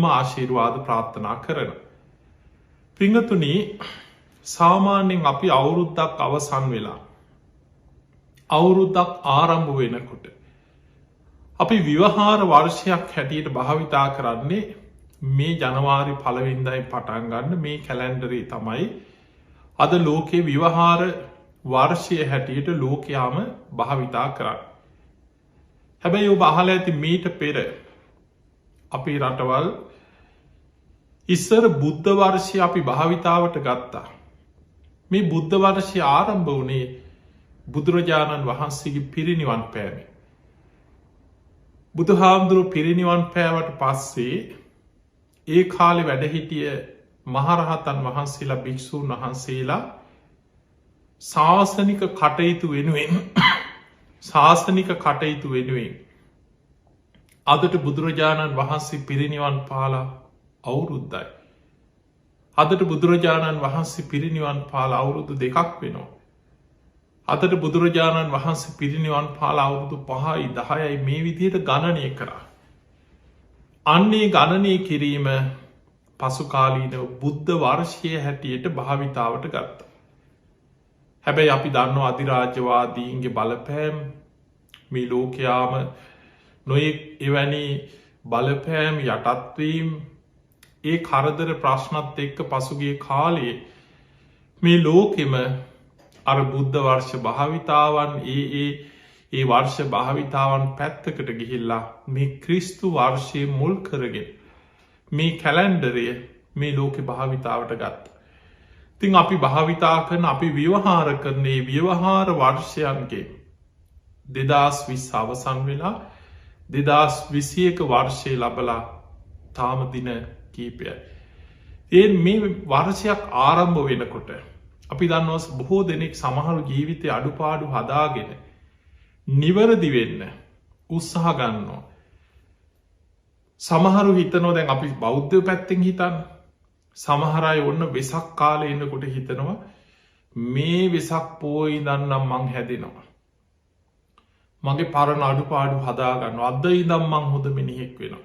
ආශිර්වාද ප්‍රාර්ථනා කරන. පිංගතුනි සාමාන්‍යයෙන් අපි අවුරුද්දක් අවසන් වෙලා අවුරුද්දක් ආරම්භ වෙනකොට අපි ව්‍යවහාර වර්ෂයක් හැටියට භාවිතා කරන්නේ මේ ජනවාරි 1 වෙනිදායි පටන් ගන්න මේ කැලෙන්ඩරේ තමයි අද ලෝකේ ව්‍යවහාර වර්ෂය හැටියට ලෝකයාම භාවිතා කරන්නේ. හැබැයි ඔබ අහලා ඇති මීට පෙර අපේ රටවල් ඉස්සර බුද්ධ වර්ෂය අපි භාවිතාවට ගත්තා. මේ බුද්ධ වර්ෂය ආරම්භ වුණේ බුදුරජාණන් වහන්සේගේ පිරිනිවන් පෑමෙන්. බුදුහාමුදුරුවෝ පිරිනිවන් පෑවට පස්සේ ඒ කාලේ වැඩ හිටිය මහරහතන් වහන්සේලා භික්ෂූන් වහන්සේලා ශාසනික කටයුතු වෙනුවෙන් අදට බුදුරජාණන් වහන්සේ පිරිනිවන් පාලා අවුරුද්දයි. අදට බුදුරජාණන් වහන්සේ පිරිනිවන් පාලා අවුරුදු 2ක් වෙනවා. අදට බුදුරජාණන් වහන්සේ පිරිනිවන් පාලා අවුරුදු 5යි 10යි මේ විදිහට ගණනය කරා. අන්නේ ගණනය කිරීම පසුකාලීනව බුද්ධ වර්ෂය හැටියට භාවිතාවට ගත්තා. හැබැයි අපි දන්නවා අධිරාජ්‍යවාදීන්ගේ බලපෑම් මේ ලෝකයාම නොයෙක් එවැනි බලපෑම් යටත්වීම් ඒ කරදර ප්‍රශ්නත් එක්ක පසුගිය කාලයේ මේ ලෝකෙම අර බුද්ධ වර්ෂ භාවිතාවන් ඒ වර්ෂ භාවිතාවන් පැත්තකට ගිහිල්ලා මේ ක්‍රිස්තු වර්ෂය මුල් කරගෙන මේ කැලෙන්ඩරය මේ ලෝකෙ භාවිතාවට ගත්ත. තින් අපි භාවිතා කරන අපි ව්‍යවහාර කරන්නේ ව්‍යවහාර වර්ෂයන්ගේ 2020 අවසන් වෙලා 2021 වර්ෂය ලබලා තාම දින කීපයයි. ඒ මේ වර්ෂයක් ආරම්භ වෙනකොට අපි දන්නවස් බොහෝ දෙනෙක් සමහරු ජීවිතය අඩුපාඩු හදාගෙන නිවැරදි වෙන්න උත්සාහ ගන්නවා. සමහරු හිතනෝ දැන් අපි බෞද්ධ පැත්තෙන් හිතන්න සමහරයි ඔන්න වෙසක් කාලේ ඉන්නකොට හිතනවා මේ වෙසක් පෝයි දන්නම් මං හැදෙනවා. මගේ පරණ අඩුපාඩු හදාගන්න අද ඉදම් මං හොඳ මිනිහෙක් වෙනවා.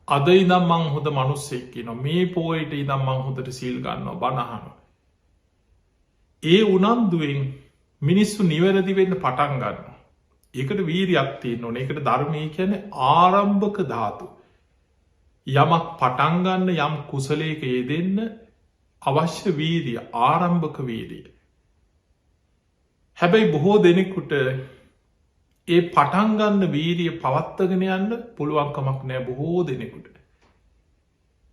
අද ඉදම් මං හොඳ මනුස්සෙක් කියනවා. මේ පෝයට ඉදම් මං හොඳට සීල් ගන්නවා බණහනවා. ඒ උනන්දුවෙන් මිනිස්සු නිවැරදි වෙන්න පටන් ගන්න. ඒකට වීරියක් තියෙන්න ඕන. ඒකට ධර්මය කියන්නේ ආරම්භක ධාතු. යමක් පටන් ගන්න යම් කුසලයක යෙදෙන්න අවශ්‍ය වීරිය ආරම්භක වීරිය. හැබැයි බොහෝ දෙනෙකුට ඒ පටන් ගන්න වීරිය පවත්වාගෙන යන්න පුළුවන්කමක් නෑ බොහෝ දෙනෙකුට.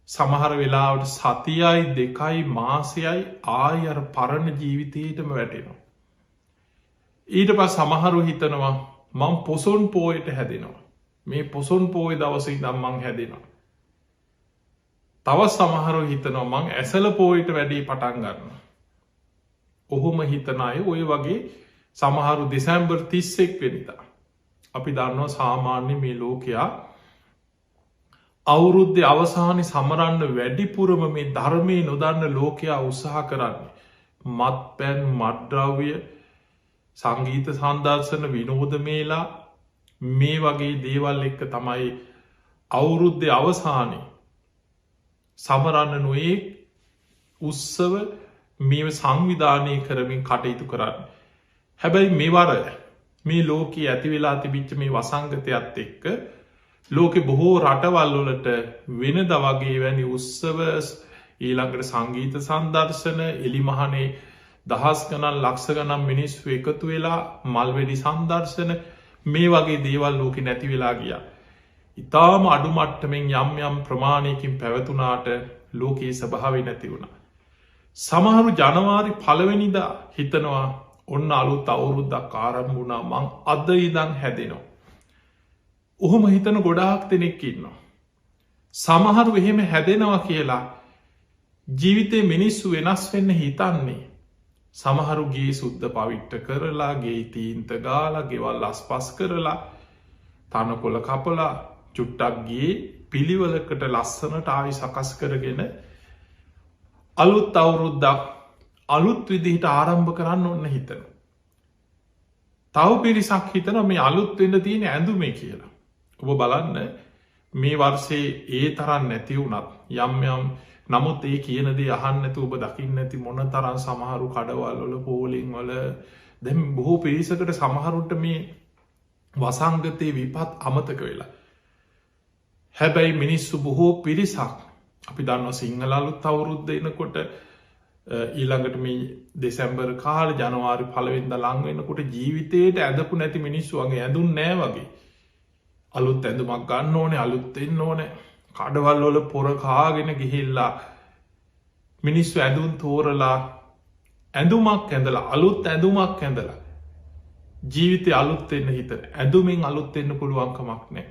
සමහර වෙලාවට සතියයි 2යි මාසයයි ආයි අර පරණ ජීවිතයටම වැටෙනවා. ඊට පස්සේ සමහරු හිතනවා මං පොසොන් පෝයට හැදෙනවා. මේ පොසොන් පෝය දවසේ ඉඳන් මං හැදෙනවා. තව සමහරු හිතනවා මං ඇසල පෝයට වැඩේ පටන් ගන්නවා. ඔහොම හිතන අය ඔය වගේ සමහරු දෙසැම්බර් 31 වෙනිදා අපි දන්නවා සාමාන්‍ය මේ ලෝකයා අවුරුද්දේ අවසානයේ සමරන්න වැඩිපුරම මේ ධර්මයේ නොදන්න ලෝකයා උත්සාහ කරන්නේ මත්පැන් මත්ද්‍රව්‍ය සංගීත සම්දර්ශන විනෝද මේලා මේ වගේ දේවල් එක්ක තමයි අවුරුද්දේ අවසානයේ සමරන්න නොයෙක් උත්සව මේ සංවිධානය කරමින් කටයුතු කරන්න. හැබැයි මෙවර මේ ලෝකයේ ඇති වෙලා තිබිච්ච මේ වසංගතයත් එක්ක ලෝකෙ බොහෝ රටවල් වලට වෙනද වගේ වැනි උත්සව ඊළඟට සංගීත සම්දර්ශන එලිමහනේ දහස් ගණන් ලක්ෂ ගණන් මිනිස්සු එකතු වෙලා මල්වෙඩි සම්දර්ශන මේ වගේ දේවල් ලෝකෙ නැති වෙලා ගියා. ඉතාම අඩු මට්ටමින් යම් යම් ප්‍රමාණයකින් පැවතුනාට ලෝකයේ ස්වභාවය නැති වුණා. සමහරු ජනවාරි 1 වෙනිදා හිතනවා ඔන්න අලුත් අවුරුද්දක් ආරම්භ වුණා මං අද ඉඳන් හැදෙනවා. ඔහොම හිතන ගොඩාක් දෙනෙක් ඉන්නවා. සමහරු එහෙම හැදෙනවා කියලා ජීවිතේ මිනිස්සු වෙනස් වෙන්න හිතන්නේ. සමහරු ගේ සුද්ධ පවිට්ට කරලා ගේ තීන්ත ගාලා ගෙවල් අස්පස් කරලා තනකොළ කපලා චුට්ටක් ගේ පිළිවෙලකට ලස්සනට ආයි සකස් කරගෙන අලුත් අවුරුද්දක් අලුත් විදිහට ආරම්භ කරන්න ඕන්න හිතන. තව පිරිසක් හිතන මේ අලුත් වෙන්න තියෙන ඇඳුමේ කියලා. ඔබ බලන්න මේ වර්ෂයේ ඒ තරන් නැති වුණත් යම් යම් නමුත් ඒ කියනදේ අහන්නතු ඔබ දකින්න ඇති මොන තරන් සමහරු කඩවල් වල පෝලිං වල දැම් බොහෝ පිරිසකට සමහරුට මේ වසංගතය විපත් අමතක වෙලා. හැබැයි මිනිස්සු බොහෝ පිරිසක් අපි දන්න සිංහල අලුත් අවුරුද්ධ එනකොට ඊළඟට මේ දෙසැම්බර් කාල ජනවාරි පලවෙන්ද ලංවෙන්නකොට ජීවිතයට ඇදපු නැති මිනිස්සු වගේ ඇඳුන් නෑ වගේ අලුත් ඇඳුමක් ගන්න ඕනේ අලුත් එන්න ඕනෑ කඩවල් වල පොර කාගෙන ගිහිල්ලා මිනිස්සු ඇඳුන් තෝරලා ඇඳුමක් ඇඳලා අලුත් ඇඳුමක් ඇඳලා ජීවිතය අලුත්වෙන්න හිතන ඇඳුමින් අලුත්වෙන්න පුළුවන්කමක් නෑ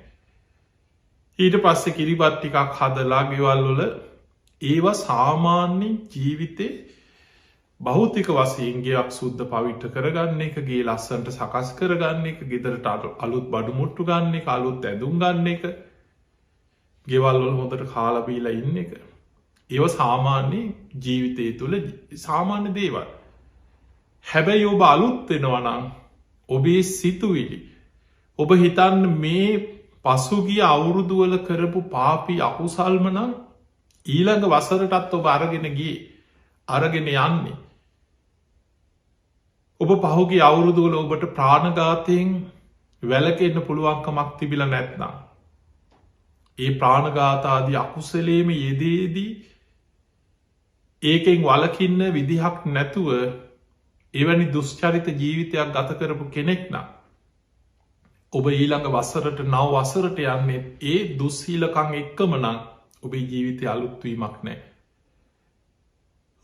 ඊට පස්සෙ කිරිබත් ටිකක් හදලා ගෙවල්වල ඒවා සාමාන්‍ය ජීවිතේ බෞතික වසයෙන්ගේයක් සුද්ද පවිට්ට කරගන්න එකගේ ලස්සන්ට සකස් කරගන්න එක ගෙදරට අලුත් බඩුමුට්ටු ගන්න එක අලුත් ඇඳුම් ගන්න එක ගෙවල්වල හොඳට කාලබීලා ඉන්න එක ඒව සාමාන්‍ය ජීවිතය තුළ සාමාන්‍ය දේවල් හැබැයි ඔබ අලුත් වෙනවනං ඔබේ සිතුවිලි ඔබ හිතන්න මේ පසුගිය අවුරුදුවල කරපු පාපි අකුසල්මනම් ඊළඟ වසරටත් ඔබ අරගෙන ගිය අරගෙන යන්නේ ඔබ පහුගේ අවුරුදුවල ඔබට ප්‍රාණඝාතයෙන් වැලකෙන්න්න පුළුවන්කමක් තිබිල නැත්නම් ඒ ප්‍රාණඝාතාදී අකුසලේම යෙදේදී ඒකෙන් වලකින්න විදිහක් නැතුව එවැනි දුෂ්චරිත ජීවිතයක් ගත කරපු කෙනෙක් නම් ඔබ ඊළඟ වසරට නව වසරට යන්නේ ඒ දුස්සීලකං එක්කම නං ඔබේ ජීවිතය අලුත්වීමක් නෑ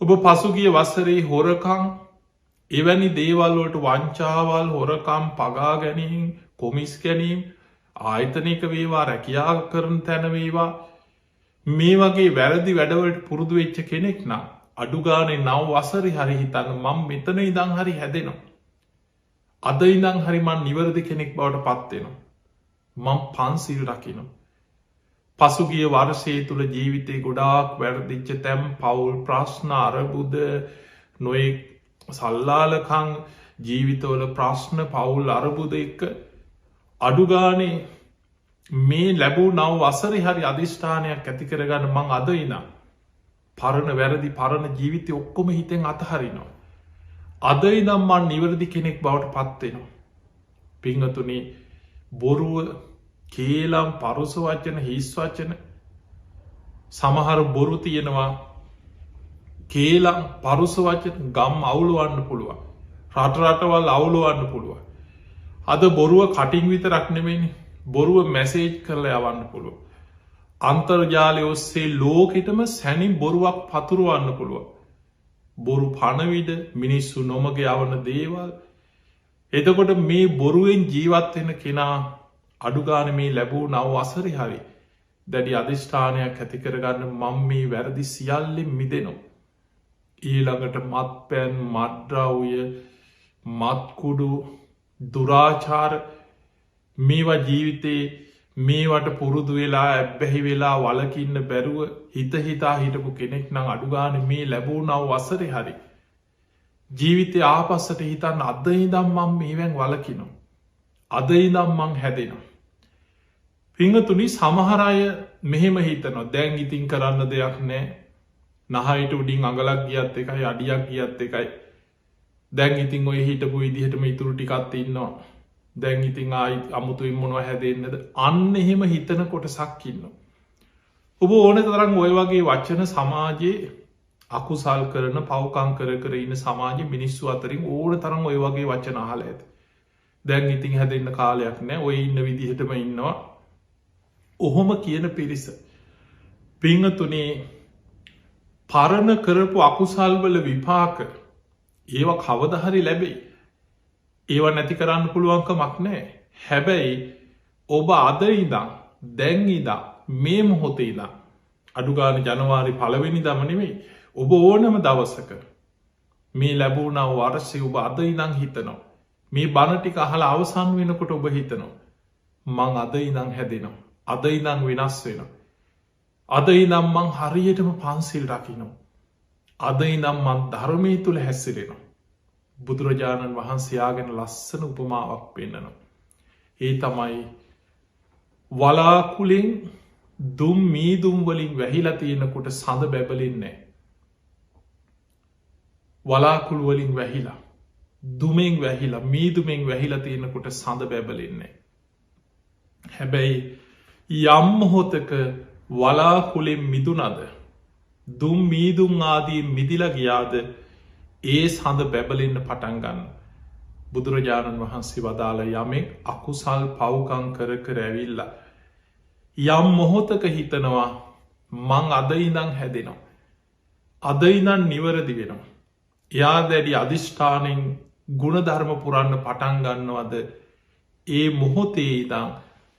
ඔබ පසුගිය වසරේ හොරකං එවැනි දේවල්වලට වංචාවල් හොරකම් පගා ගැනීම් කොමිස් ගැනීම් ආයතනක වේවා රැකියා කරන තැනවේවා මේ වගේ වැරදි වැඩවලට පුරුදු වෙච්ච කෙනෙක් නම් අඩුගානේ නව වසරි හරි හිතන්න මං මෙතන ඉදං හරි හැදෙනවා අද ඉදං හරිමන් නිවරදි කෙනෙක් බවට පත්වෙනවා මං පන්සිල් රකිනවා පසුගිය වර්ෂය තුළ ජීවිතය ගොඩාක් වැරදිච්ච තැම් පවුල් ප්‍රශ්න අරබුද නොයෙ සල්ලාලකං ජීවිතවල ප්‍රශ්න පවුල් අරබුද එක්ක අඩුගානේ මේ ලැබූ නව වසරි හරි අධිෂ්ඨානයක් ඇති කරගන්න මං අද ඉනම් පරණ වැරදි පරණ ජීවිතය ඔක්කොම හිතෙන් අතහරිනවා අද ඉනම් මන් නිවරදි කෙනෙක් බවට පත්වෙනවා පිංහතුනේ බොරුව කේලම් පරුස වචන හිස් වචන සමහර බොරු තියෙනවා කේලම් පරුස වචන ගම් අවුළුවන්න පුළුවන් රටරටවල් අවුළුවන්න පුළුවන් අද බොරුව කටින් විතරක් නෙමෙයි බොරුව මැසේජ් කරලා යවන්න පුළුව අන්තර්ජාලය ඔස්සේ ලෝකෙටම සැනින් බොරුවක් පතුරුවන්න පුළුව බොරු පණවිඩ මිනිස්සු නොමග යවන දේවල් එතකොට මේ බොරුවෙන් ජීවත්වෙන කෙනා අඩුගාන මේ ලැබූ නව අසරි හරි දැඩි අධිෂ්ඨානයක් ඇතිකරගන්න මං මේ වැරදි සියල්ලෙන් මිදෙනවා ඊළඟට මත් පැන් මද්‍රව්ය මත්කුඩු දුරාචාර මේවා ජීවිතේ මේවට පුරුදු වෙලා ඇබ්බැහි වෙලා වලකින්න බැරුව හිත හිතා හිටපු කෙනෙක් නම් අඩුගාන මේ ලැබූ නව වසරි හරි ජීවිතය ආපස්සට හිතන්න අද ඉදම් මං මේවැන් වලකිනවා අද ඉදම් මං හැදෙනවා පිංහතුනි සමහරය මෙහෙම හිතනවා දැන් ඉතින් කරන්න දෙයක් නෑ නහයට උඩින් අඟලක් ගියත් එකයි අඩියක් ගියත් එකයි දැන් ඉතින් ඔය හිටපු විදිහටම ඉතුරු ටිකත් ඉන්නවා දැන් ඉතින් ආයි අමුතුයින් මොනව හැදෙන්න්නද අන්න එහෙම හිතන කොට සක්කින්න ඔබ ඕන තරම් ඔය වගේ වච්චන සමාජයේ අකුසල් කරන පවකං කර ඉන්න සමාජ මිනිස්සු අතරින් ඕන තරම් ඔය වගේ වචන අහල ඇත දැන් ඉතින් හැදෙන්න්න කාලයක් නෑ ඔය ඉන්න විදිහටම ඉන්නවා ඔහොම කියන පිරිස පිංහතුනේ පරණ කරපු අකුසල්වල විපාක ඒව කවදහරි ලැබෙයි ඒව නැති කරන්න පුළුවන්කමක් නෑ හැබැයි ඔබ අද ඉදම් දැන් ඉදා මේ මොහොතේ ඉදා අඩුගාන ජනවාරි පලවෙනි දමනෙවෙයි ඔබ ඕනම දවසක මේ ලැබූනව වර්සය ඔබ අද ඉදං හිතනවා මේ බණටික අහල අවසන් වෙනකොට ඔබ හිතනවා මං අද ඉදං හැදෙනවා අද ඉදං වෙනස් වෙනවා අද ඉනම් මං හරියටම පන්සිල් රකිනවා අද ඉනම් මන් ධර්මය තුළ හැස්සිරෙනවා බුදුරජාණන් වහන්සයාගෙන ලස්සන උපමාවක් පෙන්න්නනවා ඒ තමයි වලාකුලින් දුම් මීදුම් වලින් වැහිලා තියෙනකොට සඳ බැබලෙන්නේ වලාකුළු වලින් වැහිලා දුමෙන් වැහිලා මීදුමෙන් වැහිලා තියෙනකොට සඳ බැබලෙන්නේ හැබැයි යම් මොහොතක වලාකුළෙන් මිදුනද දුම් මීදුම් ආදී මිදිලා ගියාද ඒ සඳ බැබලෙන්න පටන් ගන්න බුදුරජාණන් වහන්සේ වදාළ යමෙක් අකුසල් පව්කම් කර කර ඇවිල්ලා යම් මොහොතක හිතනවා මං අද ඉඳන් හැදෙනවා අද ඉඳන් නිවැරදි වෙනවා එයා දැඩි අධිෂ්ඨානෙන් ගුණධර්ම පුරන්න පටන් ගන්නවද ඒ මොහොතේ ඉදං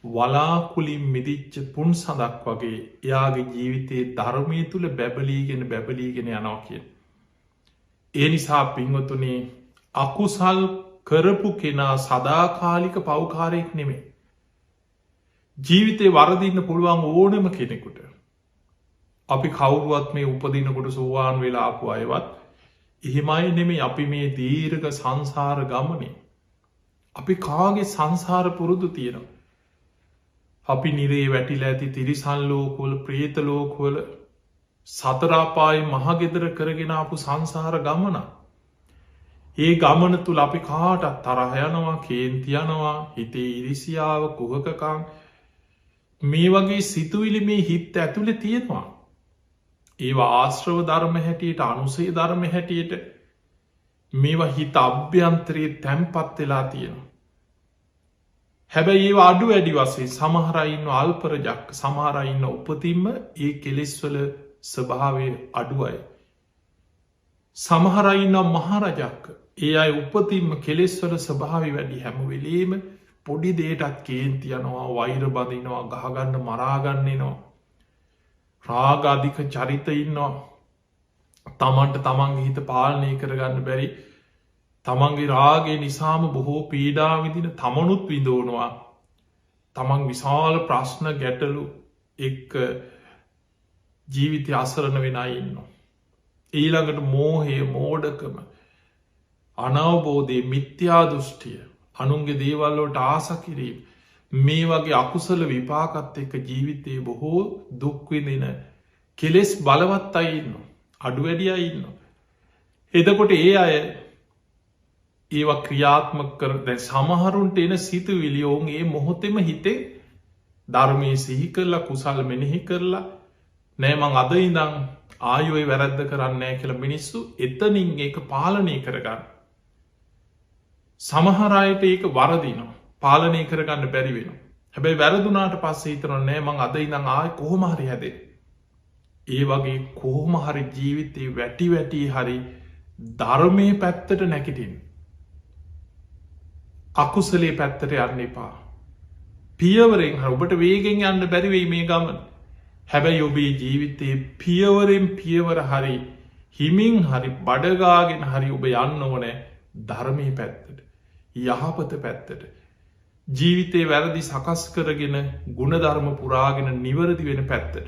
වලාකුලින් මිදිච්ච පුන් සඳක් වගේ එයාගේ ජීවිතයේ ධර්මය තුළ බැබලීගෙන යනවා කිය. ඒ නිසා පින්වතුනේ අකුසල් කරපු කෙනා සදාකාලික පෞකාරයෙක් නෙමේ. ජීවිතය වරදින්න පුළුවන් ඕනම කෙනෙකුට. අපි කවුරුවත් මේ උපදිනකොට සෝවාන් වෙලා ආපු අයවත් එහෙමයි නෙමේ අපි මේ දීර්ඝ සංසාර ගමනේ. අපි කාගේ සංසාර පුරුදු තියෙනවා. අපි නිරේ වැටිලා ඇති තිරිසන් ලෝකවල ප්‍රේත ලෝකවල සතරාපායි මහගෙදර කරගෙන ආපු සංසාර ගමන. ඒ ගමන තුළ අපි කාටත් තරහ යනවා කේන්ති යනවා හිතේ ඉරිසියාව කුහකකං මේ වගේ සිතුවිලි මේ හිත් ඇතුළේ තියෙනවා. ඒවා ආශ්‍රව ධර්ම හැටියට අනුසේ ධර්ම හැටියට මේවා හිත අභ්‍යන්තරයේ තැන්පත් වෙලා තියෙනවා. හැබැයි ඒ අඩු වැඩි වසේ සමහරයින්න අල්පරජක් සමහරයින්න උපතින්ම ඒ කෙලෙස්වල ස්වභාවය අඩුවයි. සමහරයින්න මහරජක්ක ඒ අයි උපතින්ම කෙලෙස්වල ස්වභාවි වැඩි හැමවෙලේම පොඩි දේටත් කේන්තියනවා වෛර බඳනවා ගහගන්න මරාගන්නනවා. රාගාධික චරිත ඉන්නවා තමන්ට තමන්ගේ හිත පාලනය කරගන්න බැරි තමන්ගේ රාගේ නිසාම බොහෝ පීඩාවිදින තමනුත් විඳෝනවා තමන් විශාල ප්‍රශ්න ගැටලු එක් ජීවිතය අසරණ වෙනයි ඉන්න. ඊළඟට මෝහය මෝඩකම අනවබෝධය මිත්‍යා දෘෂ්ටිය අනුන්ගේ දේවල්ලෝට ආස කිරීම මේ වගේ අකුසල විපාකත් එක්ක ජීවිතයේ බොහෝ දුක්විදින කෙලෙස් බලවත් අයින්න අඩු වැඩිය ඉන්න. එදකොට ඒ අය ඒවා ක්‍රියාත්මක කර දැ සමහරුන්ට එන සිතු විලියෝන් ඒ මොහොතෙම හිතේ ධර්මය සිහි කරලා කුසල් මෙනෙහි කරලා නෑමං අද ඉඳං ආයෝයි වැරැද්ද කරන්නෑ කියල මිනිස්සු එතනින් ඒක පාලනය කරගන්න. සමහරයට ඒක වරදිනවා පාලනය කරගන්න බැරි වෙන. හැබැයි වැරදුනාට පස්සේ හිතරන නෑ මං අද ඉඳං ආය කොහොමහරි හැදේ. ඒ වගේ කොහොමහරි ජීවිතයේ වැටි වැටි හරි ධර්මය පැත්තට නැකිටින්. අකුසලේ පැත්තට යන්න එපා. පියවරෙන් හර ඔබට වේගෙන් යන්න බැරිවෙයි මේ ගමන. හැබැයි ඔබේ ජීවිතයේ පියවරෙන් පියවර හරි හිමින් හරි බඩගාගෙන හරි ඔබ යන්න ඕනෑ ධර්මය පැත්තට යහපත පැත්තට. ජීවිතේ වැරදි සකස් කරගෙන ගුණධර්ම පුරාගෙන නිවරදි වෙන පැත්තට.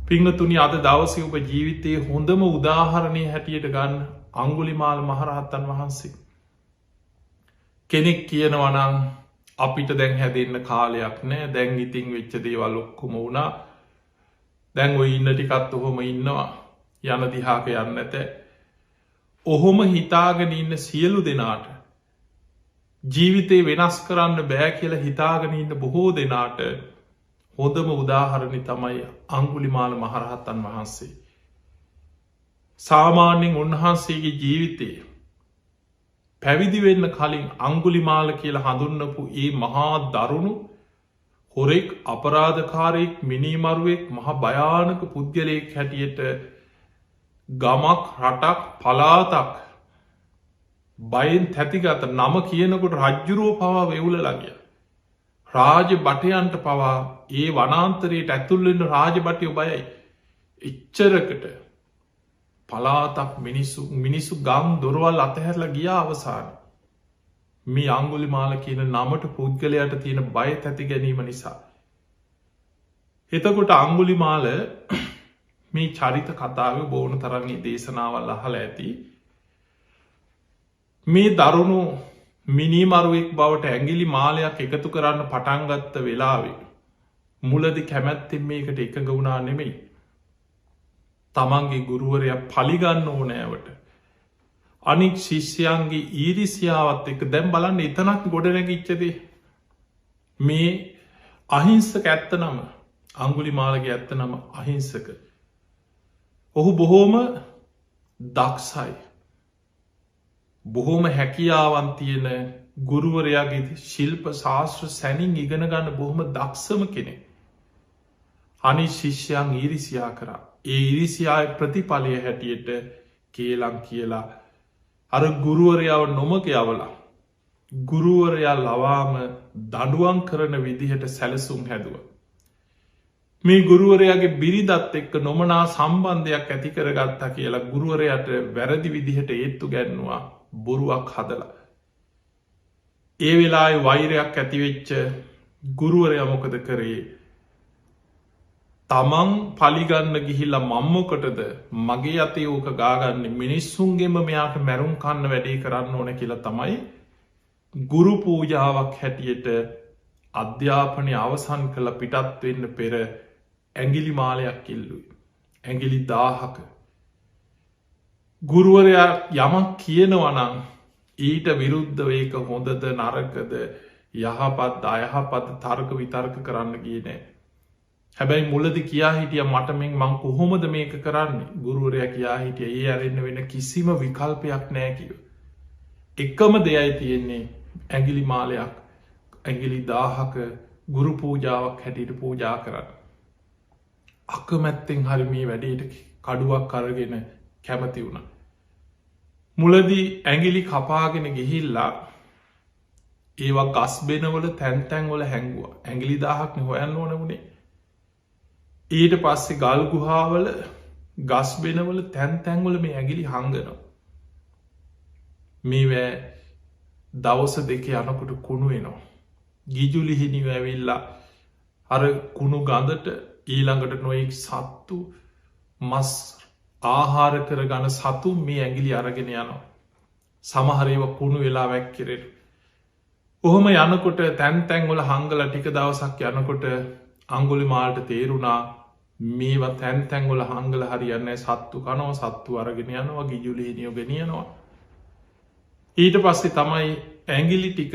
පිංහතුනි අද දවසය ඔබ ජීවිතයේ හොඳම උදාහරණය හැටියට ගන්න අංගුලිමාල මහරහත්තන් වහන්සේ. කෙනෙක් කියනවනං අපිට දැන් හැදෙන්න්න කාලයක් නෑ දැන් ඉතිං වෙච්ච දේවල් ඔක්කොම වුණා දැන් ඔය ඉන්න ටිකත් ඔහොම ඉන්නවා යන දිහාක යන්න ඇත. ඔහොම හිතාගෙන ඉන්න සියලු දෙනාට ජීවිතේ වෙනස් කරන්න බෑ කියලා හිතාගෙන ඉන්න බොහෝ දෙනාට හොඳම උදාහරණි තමයි අංගුලිමාල මහරහත්තන් වහන්සේ. සාමාන්‍යෙන් උන්වහන්සේගේ ජීවිතයේ පැවිදිවෙන්න කලින් අංගුලිමාල කියලා හඳුන්නපු ඒ මහා දරුණු හොරෙක් අපරාධකාරයෙක් මිනිමරුවෙක් මහ භයානක පුද්ගලයෙක් හැටියට ගමක් රටක් පලාතක් බයෙන් තැතිගත නම කියනකොට රජ්ජුරුව පවා වෙවුල ලගිය. රාජ බටයන්ට පවා ඒ වනාන්තරයට ඇතුල්ලෙන්න රාජ බටයෝ බයයි. එච්චරකට පලාතක් මිනිස්සු ගම් දොරවල් අතහැරලා ගිය අවසාන. මේ අංගුලිමාල කියන නමට පුද්ගලයට තියෙන බය ඇති ගැනීම නිසා. එතකොට අංගුලිමාල මේ චරිත කතාව බෝන තරන්නේ දේශනාවල් අහල ඇති. මේ දරුණු මිනිමරුවෙක් බවට ඇගිලි මාලයක් එකතු කරන්න පටන්ගත්ත වෙලාවේ. මුලදි කැමැත්තෙන් මේකට එකඟ වුණා නෙමෙයි. තමන්ගේ ගුරුවරයා පලිගන්න ඕනෑවට අනික් ශිෂ්‍යයන්ගේ ඊරිසියාවත් එක දැම් බලන්න එතනක් ගොඩනැගිච්චදේ මේ අහිංසක ඇත්ත නම අංගුලි මාලගේ ඇත්ත නම අහිංසක. ඔහු බොහෝම දක්ෂයි. බොහෝම හැකියාවන් තියෙන ගුරුවරයාගේ ශිල්ප ශාස්ත්‍ර සැනින් ඉගෙන ගන්න බොහොම දක්ෂම කෙනෙ. අනි ශිෂ්‍යයන් ඊරිසියා කරා. ඒ ඉරිසියාය ප්‍රතිඵලය හැටියට කේලම් කියලා අර ගුරුවරයාව නොමක යවලා ගුරුවරයා ලවාම දඩුවන් කරන විදිහට සැලසුම් හැදුව. මේ ගුරුවරයාගේ බිරිදත් එක්ක නොමනා සම්බන්ධයක් ඇති කරගත්තා කියලා ගුරුවරයට වැරදි විදිහට ඒත්තු ගැන්නවා බොරුවක් හදලා. ඒ වෙලා වෛරයක් ඇතිවෙච්ච ගුරුවරයා මොකද කරේ තමන් පලිගන්න ගිහිල්ලා මම්මොකටද මගේ අතේ ඕක ගාගන්න මිනිස්සුන්ගේම මෙයාට මැරුම් කන්න වැඩේ කරන්න ඕන කියලා තමයි ගුරු පූජාවක් හැටියට අධ්‍යාපනය අවසන් කළ පිටත් වෙන්න පෙර ඇගිලි මාලයක් කිල්ලුයි. ඇගිලි 1000ක ගුරුවරයා යමක් කියනවනං ඊට විරුද්ධ ඒක හොඳද නරකද යහපත් අයහපත් තර්ක විතර්ක කරන්න ගිය නෑ. හැබැයි මුලදි කියා හිටිය මටමෙන් මං කොහොමද මේක කරන්න ගුරුවරය කියා හිටිය ඒ අරන්න වෙන කිසිම විකල්පයක් නෑ කිව. එකම දෙයයි තියෙන්නේ ඇගිලි මාලයක් ඇගිලි 1000ක ගුරු පූජාවක් හැටියට පූජා කරන්න. අකමැත්තෙන් හරි මේ වැඩේට කඩුවක් කරගෙන කැමති වුණ. මුලදී ඇගිලි කපාගෙන ගිහිල්ලා ඒවා ගස් බෙනවල තැන්තැන්වල හැංගුව ඇගිලි 1000ක්න හොයන්න ඕන වුණේ. ඊට පස්සේ ගල් ගුහාවල ගස් බෙනවල තැන්තැන්වල මේ ඇගිලි හංගනවා. මේවැ දවස දෙක යනකොට කුණු වෙනවා. ගිජුලිහිනි වැැවිල්ලා අර කුණු ගඳට ඊළඟට නොයෙක් සත්තු මස් ආහාර කර ගන සතු මේ ඇගිලි අරගෙන යනවා. සමහරේව කුණු වෙලා වැැක්කිරෙන. ඔහොම යනකොට තැන්තැන්වල හංගල ටික දවසක් යනකොට අංගුලි මාල්ට තේරුණා මේවා තැන්තැන්ගොල හංගල හරියන්න සත්තු කනෝ සත්තු අරගෙන යනවා ගිජුලේනියෝ ගෙනියනවා. ඊට පස්සේ තමයි ඇගිලි ටික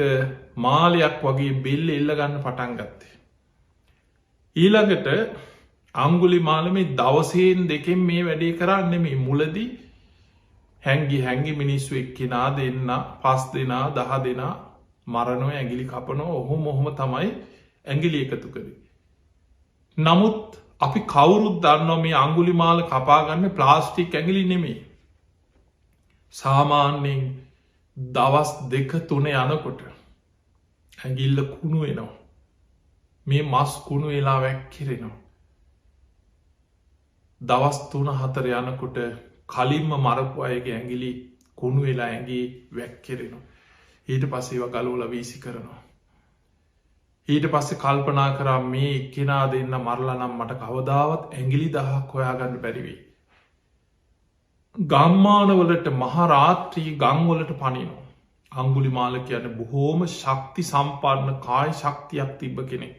මාලයක් වගේ බෙල්ල එල්ලගන්න පටන් ගත්තේ. ඊළඟට අංගුලි මාලමේ දවසයෙන් දෙකෙන් මේ වැඩේ කරන්න මේ මුලදී හැංගි මිනිස්සු එක්කෙනා දෙන්න 5 දෙනා 10 දෙනා මරණො ඇගිලි කපනෝ ඔහු මොහොම තමයි ඇගිලි එකතු කරේ. නමුත් අපි කවුරුත් දන්නවා මේ අංගුලි මාල කපාගන්න ප්ලාස්ටික් ඇගිලි නෙමේ. සාමාන්‍යයෙන් දවස් 2-3 යනකොට ඇගිල්ල කුණු වෙනවා. මේ මස් කුණු වෙලා වැැක්කිරෙනවා. දවස් 3-4 යනකොට කලින්ම මරපු අයගේ ඇගිලි කුණු වෙලා ඇගේ වැැක්කිරෙනවා. ඊට පස්සේව ගලෝල වීසි කරනවා. ඊට පස්සේ කල්පනා කරා මේ එක්කෙනා දෙන්න මරලා නම් මට කවදාවත් ඇගිලි 1000ක් හොයාගන්න බැරිවෙයි. ගම්මානවලට මහරාත්‍රී ගංවලට පනිනවා. අංගුලි මාල කියන බොහෝම ශක්ති සම්පන්න කාය ශක්තියක් තිබ්බ කෙනෙ.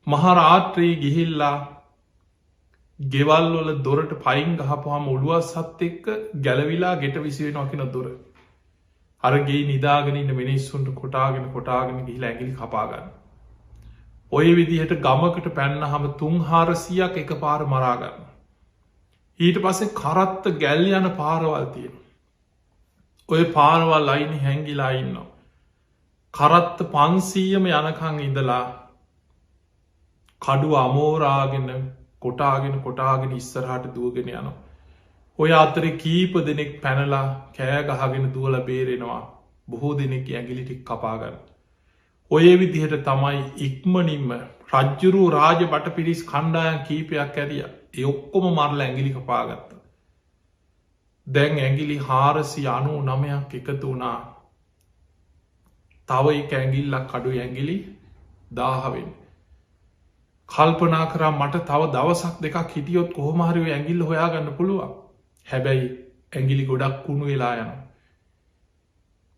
මහරාත්‍රී ගිහිල්ලා ගෙවල්වල දොරට පයින් ගහපුහම ඔළුවත් සත් එක්ක ගැලවිලා ගෙට විසිවෙන කියෙන දොර. අරගේ නිදාගෙනන්න මිනිස්සුන්ට කොටාගෙන ගිහිල ඇගිලි කපාගන්න. ඔය විදිහට ගමකට පැන්න හම 300ක් එක පාර මරාගන්න. ඊට පස්සේ කරත්ත ගැල් යන පාරවල් තියෙන. ඔය පාරවල් අයින හැංගිලා ඉන්නවා. කරත්ත 500ම යනකං ඉඳලා කඩු අමෝරාගෙන කොටාගෙන ඉස්සරහට දුවගෙන යනවා. ඔය අතර කීප දෙනෙක් පැනලා කෑගහගෙන දුවල බේරෙනවා. බොහෝ දෙනෙක් ඇගිලිටික් කපාගන්න. ඔය විදිහට තමයි ඉක්මනින්ම රජ්ජුරු රාජ බට පිරිස් කණ්ඩායන් කීපයක් ඇරිය ඒ ඔක්කොම මරල ඇගිලි කපාගත්ත. දැන් ඇගිලි 499ක් එකතු වුණා. තව එක ඇගිල්ලක් කඩු ඇගිලි 1000වෙන්. කල්පනා කරා මට තව දවසක් දෙකක් හිටියොත් කොහොමහරිව ඇගිල්ල හොයාගන්න පුළුවන්. හැබැයි ඇගිලි ගොඩක් කුණු වෙලා යන.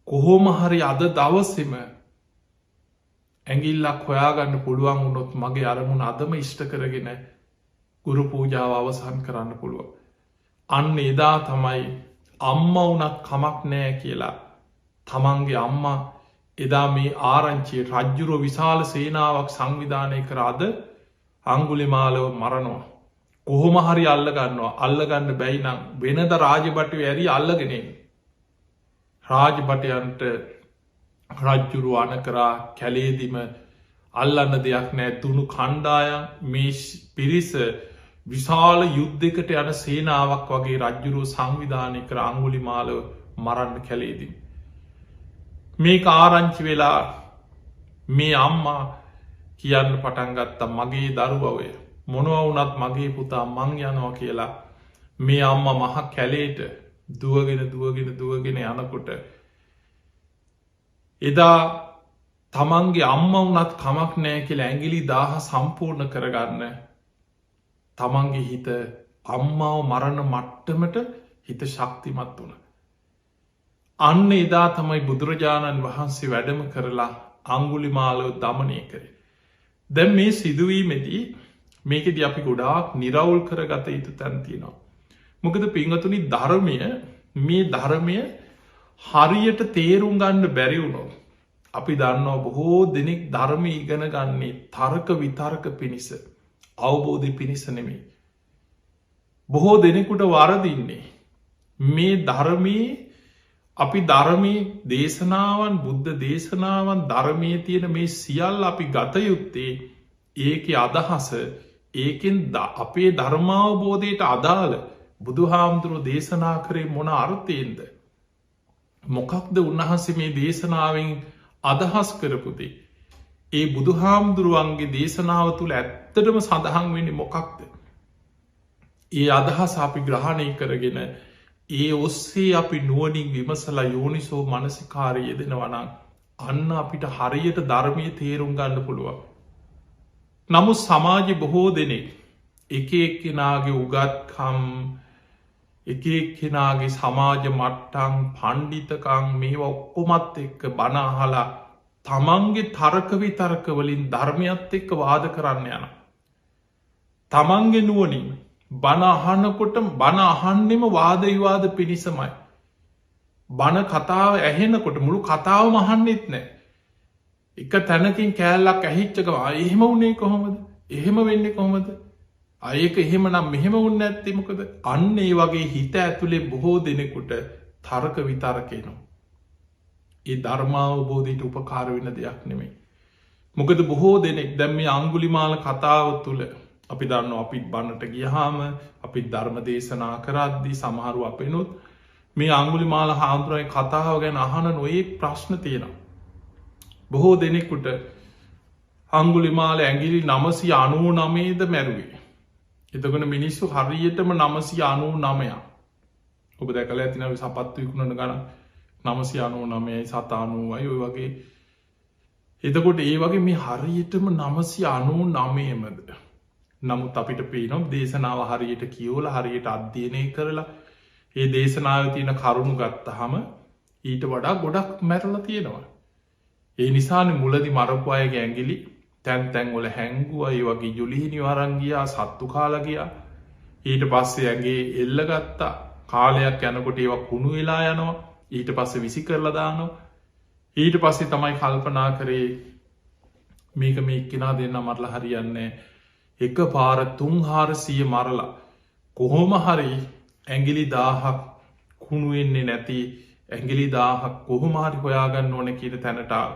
කොහෝමහරි අද දවස්සෙම ඇඟිල්ලක් හොයාගන්න පුළුවන් වුණොත් මගේ අරමුණ අදම ඉෂ්ට කරගෙන ගුරු පූජාව අවසන් කරන්න පුළුව. අන්න එදා තමයි අම්ම වනත් කමක් නෑ කියලා තමන්ගේ අම්මා එදා මේ ආරංචිය රජ්ජුරුව විශාල සේනාවක් සංවිධානය කරාද අංගුලිමාලව මරණවා. කොහොම හරි අල්ලගන්නවා අල්ලගන්න බැයිනම් වෙනද රාජබටය ඇරි අල්ලගෙනෙන්. රාජබටයන්ට රජ්ජුරු අන කරා කැලේදිම අල්ලන්න දෙයක් නෑ තුුණු කණ්ඩායම් මේ පිරිස විශාල යුද්ධකට යන සේනාවක් වගේ රජ්ජුරුව සංවිධානය කර අංගුලි මාලව මරන්න කැලේදිම. මේ ආරංචි වෙලා මේ අම්මා කියන්න පටන්ගත්තා මගේ දරුවවය මොනව වනත් මගේ පුතා මං යනවා කියලා මේ අම්ම මහ කැලේට දුවගෙන යනකොට එදා තමන්ගේ අම්ම වනත් කමක් නෑ කියල ඇගිලි දාහ සම්පූර්ණ කරගන්න තමන්ගේ හිත අම්මාව මරණ මට්ටමට හිත ශක්තිමත් වන. අන්න එදා තමයි බුදුරජාණන් වහන්සේ වැඩම කරලා අංගුලි මාලව දමනය කරේ. දැන් මේ සිදුවීමෙදී මේකෙද අපි ගොඩාක් නිරවුල් කරගත යුතු තැන්තිනවා. මොකද පිංහතුනි ධර්මය මේ ධර්මය හරියට තේරුම් ගන්න බැරිවුණෝ. අපි දන්නවා බොහෝ දෙනෙක් ධර්මය ඉගෙන ගන්නේ තර්ක විතර්ක පිණිස අවබෝධය පිණිස නෙමේ. බොහෝ දෙනෙකුට වරදින්නේ මේ ධර්මයේ අපි ධර්මී දේශනාවන් බුද්ධ දේශනාවන් ධර්මය තියෙන මේ සියල් අපි ගතයුත්තේ ඒක අදහස ඒකෙන් අපේ ධර්මාවබෝධයට අදාළ බුදු හාමුදුරුව දේශනා කරේ මොන අර්ථයෙන්ද. මොකක්ද උන්වහන්සේ මේ දේශනාවෙන් අදහස් කරපුදේ. ඒ බුදු හාමුදුරුවන්ගේ දේශනාව තුළ ඇත්තටම සඳහන් වෙන්නේ මොකක්ද. ඒ අදහස් අපි ග්‍රහණය කරගෙන ඒ ඔස්සේ අපි නුවනින් විමසලා යෝනිසෝ මනසිකාරය යෙදෙනවනං අන්න අපිට හරියට ධර්මය තේරුම් ගන්න පුළුවන්. නමුත් සමාජ බොහෝ දෙනෙක් එක එක්කෙනගේ උගත්කම් එක එක්කෙනගේ සමාජ මට්ටං පණ්ඩිතකං මේවා ඔක්කොමත් එක්ක බනාහලා තමන්ගේ තර්ක විතර්කවලින් ධර්මයත් එක්ක වාද කරන්න යන. තමන්ගේ නුවනින් බණ අහන්නකොට බණ අහන්නෙම වාදවිවාද පිණිසමයි. බණ කතාව ඇහෙනකොට මුළු කතාව මහන්නෙත් නෑ. එක තැනකින් කෑල්ලක් ඇහිච්චකව එහෙම උන්නේ කොහොමද එහෙම වෙන්න කොහොමද අයක එහෙම නම් මෙහෙම උන්න ඇත්තෙමකද අන්න ඒ වගේ හිත ඇතුළේ බොහෝ දෙනෙකුට තර්ක විතරකයනවා. ඒ ධර්මාවබෝධයට උපකාර වෙන දෙයක් නෙමේ. මොකද බොහෝ දෙනෙක් දැම් මේ අංගුලිමාල කතාව තුළ අපි දන්න අපිත් බන්නට ගියහාම අපි ධර්ම දේශනා කරද්දී සමහරු අපෙනුත් මේ අංගුලි මාල හාමුදුරයි කතාව ගැන අහන නොඒ ප්‍රශ්න තියෙනවා. බොහෝ දෙනෙකුට අංගුලි මාල ඇගිලි 999ද මැරුවේ. එතකන මිනිස්සු හරියටම 999 ඔබ දැකල ඇතිනව සපත්තු විකුණන ගන 999 790යි ඔය වගේ. එතකොට ඒ වගේ මේ හරියටම 999මද. නමුත් අපිට පේනම් දේශනාව හරියට කියවල හරියට අධ්‍යයනය කරලා ඒ දේශනාව තියෙන කරුණු ගත්තහම ඊට වඩා ගොඩක් මැරල තියෙනවා. ඒ නිසාන මුලදි මරපු අයගේ ඇගිලි තැන් තැන්ගොල හැංගුව ඒ වගේ ජුලිහිනි වරංගියා සත්තු කාලගියා ඊට පස්සේ ඇගේ එල්ල ගත්තා කාලයක් යනකොට ඒවා කුණු වෙලා යනවා ඊට පස්සේ විසි කරලා දානවා ඊට පස්සේ තමයි කල්පනා කරේ මේක මේ එක්කෙනා දෙන්න මරල හරියන්නේ එක පාර 300 මරලා කොහොම හරි ඇගිලි 1000ක් කුණුවෙන්නේ නැති ඇගිලි 1000ක් කොහොමහරි හොයාගන්න ඕන කියන තැනටා.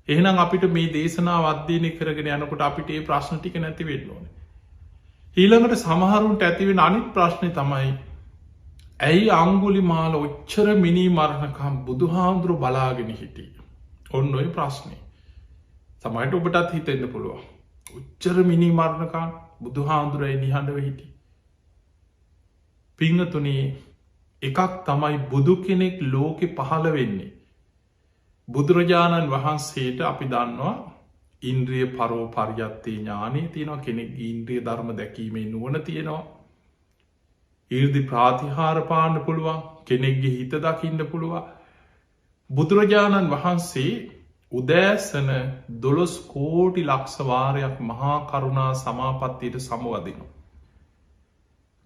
එහෙනම් අපිට මේ දේශනාව අධ්‍යයනය කරගෙන යනකොට අපිට ඒ ප්‍රශ්න ටික නැති වෙන්න ඕන. ඊළඟට සමහරුන්ට ඇතිවෙන අනිත් ප්‍රශ්නය තමයි ඇයි අංගුලි මාල ඔච්චර මිනී මරණකම් බුදු හාමුදුරු බලාගෙන හිටිය. ඔන්න ඔය ප්‍රශ්නය සමයිට ඔබටත් හිතෙන්න්න පුළුවන්. උච්චර මිනි මරණකා බුදු හාමුදුරයි නිහඬව හිටි. පිංහතුනේ එකක් තමයි බුදු කෙනෙක් ලෝකෙ පහළ වෙන්නේ. බුදුරජාණන් වහන්සේට අපි දන්නවා ඉන්ද්‍රිය පරෝ පරියත්තේ ඥානය තියෙනවා කෙනෙක් ඉන්ද්‍රිය ධර්ම දැකීමේ නුවන තියෙනවා. ඉර්දි ප්‍රාතිහාර පාන්න පුළුවන් කෙනෙක්ගේ හිත දකින්න පුළුවන්. බුදුරජාණන් වහන්සේ උදෑසන 12 කෝටි ලක්ෂ වාරයක් මහා කරුණා සමාපත්තියට සමවදිනවා.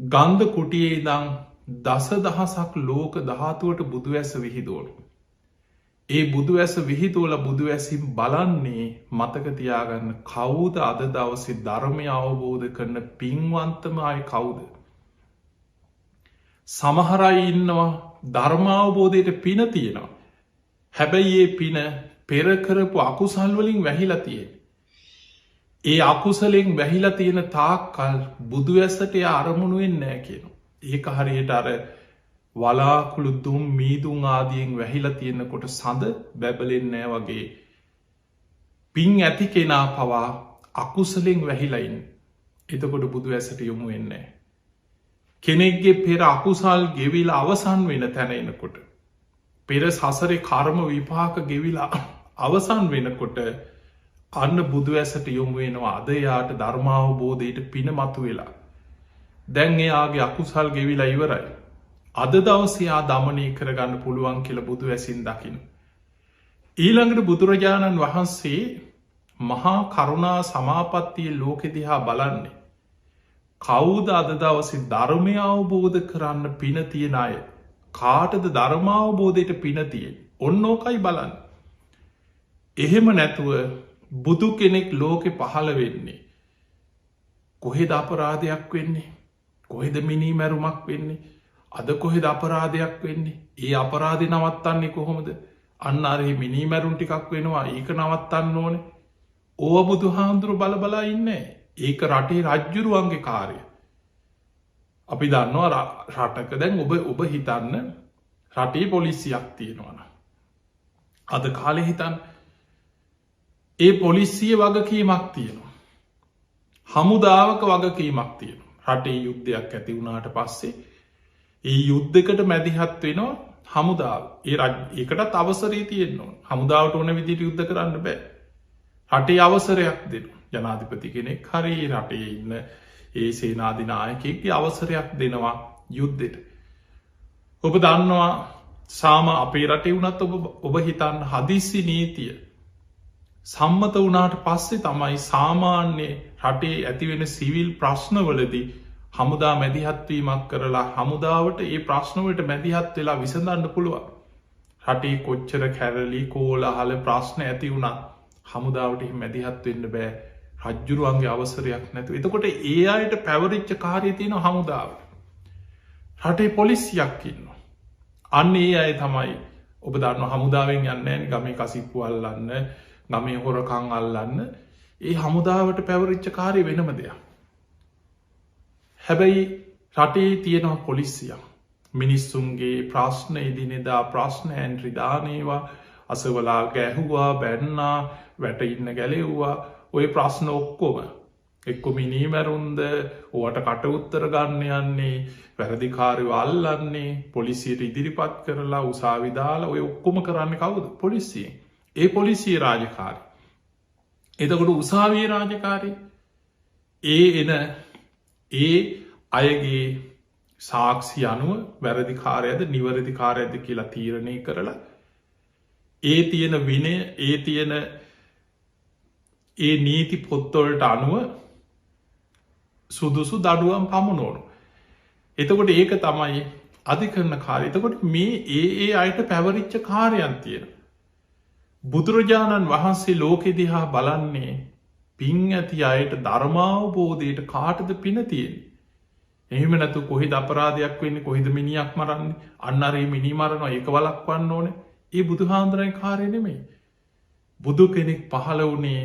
ගන්ධ කුටියේ ඉඳන් දසදහසක් ලෝක ධාතුවට බුදු ඇස විහිදුවනු. ඒ බුදු ඇස විහිදුවල බුදු ඇසින් බලන්නේ මතක තියාගන්න කවුද අද දවසේ ධර්මය අවබෝධ කරන පින්වන්තම අය කවුද? සමහර අය ඉන්නවා ධර්මාවබෝධයට පින තියෙනවා. හැබැයි ඒ පින පෙර කරපු අකුසල් වලින් වැහිලා තියෙන්නේ. ඒ අකුසලෙන් වැහිලා තියෙන තාක්කල් බුදු ඇසට අරමුණු වෙන්නේ නැහැ කියනවා. ඒක හරියට අර වලාකුළු දුම් මීදුම් ආදියෙන් වැහිලා තියෙනකොට සඳ බැබලෙන්නේ නැහැ වගේ පින් ඇති කෙනා පවා අකුසලෙන් වැහිලා ඉන්නේ. එතකොට බුදු ඇසට යොමු වෙන්නේ නැහැ. කෙනෙක්ගේ පෙර අකුසල් ගෙවිලා අවසන් වෙන තැන එනකොට පෙර සසරේ කර්ම විපාක ගෙවිලා අවසන් වෙනකොට අන්න බුදු ඇසට යොමු වෙනවා. අද යාට ධර්මාවබෝධයට පින මතුවෙලා. දැන් එයාගේ අකුසල් ගෙවිලා ඉවරයි. අද දවසේ ආ දමනය කරගන්න පුළුවන් කියලා බුදු ඇසින් දකින්න. ඊළඟට බුදුරජාණන් වහන්සේ මහා කරුණා සමාපත්තිය ලෝකෙ දිහා බලන්නේ. කවුද අද දවසේ ධර්මය අවබෝධ කරන්න පින තියෙන අය? කාටද ධර්මාවබෝධයට පින තියෙන්නේ? ඔන්න ඕකයි බලන්න. එහෙම නැතුව බුදු කෙනෙක් ලෝකෙ පහළ වෙන්නේ කොහෙද අපරාධයක් වෙන්නේ? කොහෙද මිනී මැරුමක් වෙන්නේ? අද කොහෙද අපරාධයක් වෙන්නේ? ඒ අපරාධය නවත්තන්නේ කොහොමද? අන්න අර මිනී මැරුම් ටිකක් වෙනවා. ඒක නවත්තන්න ඕනේ. ඕව බුදුහාමුදුරු බල බලා ඉන්නේ. ඒක රටේ රජ්ජුරුවන්ගේ කාර්යය. අපි දන්නවා රටක දැන් ඔබ හිතන්න රටේ පොලිසියක් තියෙනවන. අද කාලෙ හිතන්න ඒ පොලිසිය වගකීමක් තියෙනවා. හමුදාවක වගකීමක් තියෙනවා. රටේ යුද්ධයක් ඇති වුණාට පස්සේ ඒ යුද්ධකට මැදිහත් වෙනවා හමුදාව. ඒකටත් අවසරේ තියෙනවා. හමුදාවට ඕන විදිහට යුද්ධ කරන්න බෑ. රටේ අවසරයක් දෙනවා. ජනාධිපති කෙනෙක් හරි රටේ ඉන්න ඒ සේනාධිනායකයෙක්ගේ අවසරයක් දෙනවා යුද්ධෙට. ඔබ දන්නවා සාම අපේ රටේ වුණත් ඔබ හිතන්න හදිස්සි නීතිය සම්මත වුණාට පස්සේ තමයි සාමාන්‍ය රටේ ඇතිවෙන සිවිල් ප්‍රශ්නවලදී හමුදා මැදිහත්වීමක් කරලා හමුදාවට ඒ ප්‍රශ්නවලට මැදිහත් වෙලා විසඳන්න පුළුවන්. රටේ කොච්චර කැරලි කෝලාහල ප්‍රශ්න ඇති වුණත් හමුදාවට මැදිහත් වෙන්න බෑ රජ්ජුරුවන්ගේ අවසරයක් නැතු. එතකොට ඒ අයට පැවරිච්ච කාර්යය තියෙන හමුදාවට. රටේ පොලිසියක් ඉන්නවා. අන්න ඒ අය තමයි ඔබ දන්න හමුදාවෙන් යන්න ගමේ කසිප්පු අල්ලන්න ගමේ හොරකං අල්ලන්න ඒ හමුදාවට පැවරිච්ච කාර්ය වෙනම දෙයක්. හැබැයි රටේ තියෙනවා පොලිසියක්. මිනිස්සුන්ගේ ප්‍රශ්න ඉදිනෙදා ප්‍රශ්න ඇන්ට්‍රිදානේවා අසවලා ගැහුවා බැන්නා වැට ඉන්න ගැලෙව්වා ඔය ප්‍රශ්න ඔක්කොම එක්කො මිනීමැරුන්ද ඕට කට උත්තර ගන්න යන්නේ වැරදිකාරය අල්ලන්නේ පොලිසියට ඉදිරිපත් කරලා උසාවිදාලා ඔය ඔක්කොම කරන්න කවුද? පොලිසිය. ඒ පොලිසිය රාජකාරි. එතකොට උසාවිය රාජකාරී එන ඒ අයගේ සාක්ෂි අනුව වැරදිකාරයද නිවැරදිකාරයද කියලා තීරණය කරලා ඒ තියෙන විනය ඒ තියෙන ඒ නීති පොත්තොල්ට අනුව සුදුසු දඩුවම් පමුණෝනු. එතකොට ඒක තමයි අධිකරන කාරය. එතකොට මේ ඒ අයට පැවරිච්ච කාරයන් තියෙන. බුදුරජාණන් වහන්සේ ලෝකෙ දිහා බලන්නේ පින් ඇති අයට ධර්මාවබෝධයට කාටද පින තියෙන. එහෙම නැතු කොහෙද අපරාධයක් වෙන්නේ කොහෙද මිනිියක් මරන්නේ අන්නරේ මිනි මරනවා ඒක වලක්වන්න ඕන. ඒ බුදුහාන්දුරයි කාරය නෙමෙයි. බුදු කෙනෙක් පහළ වනේ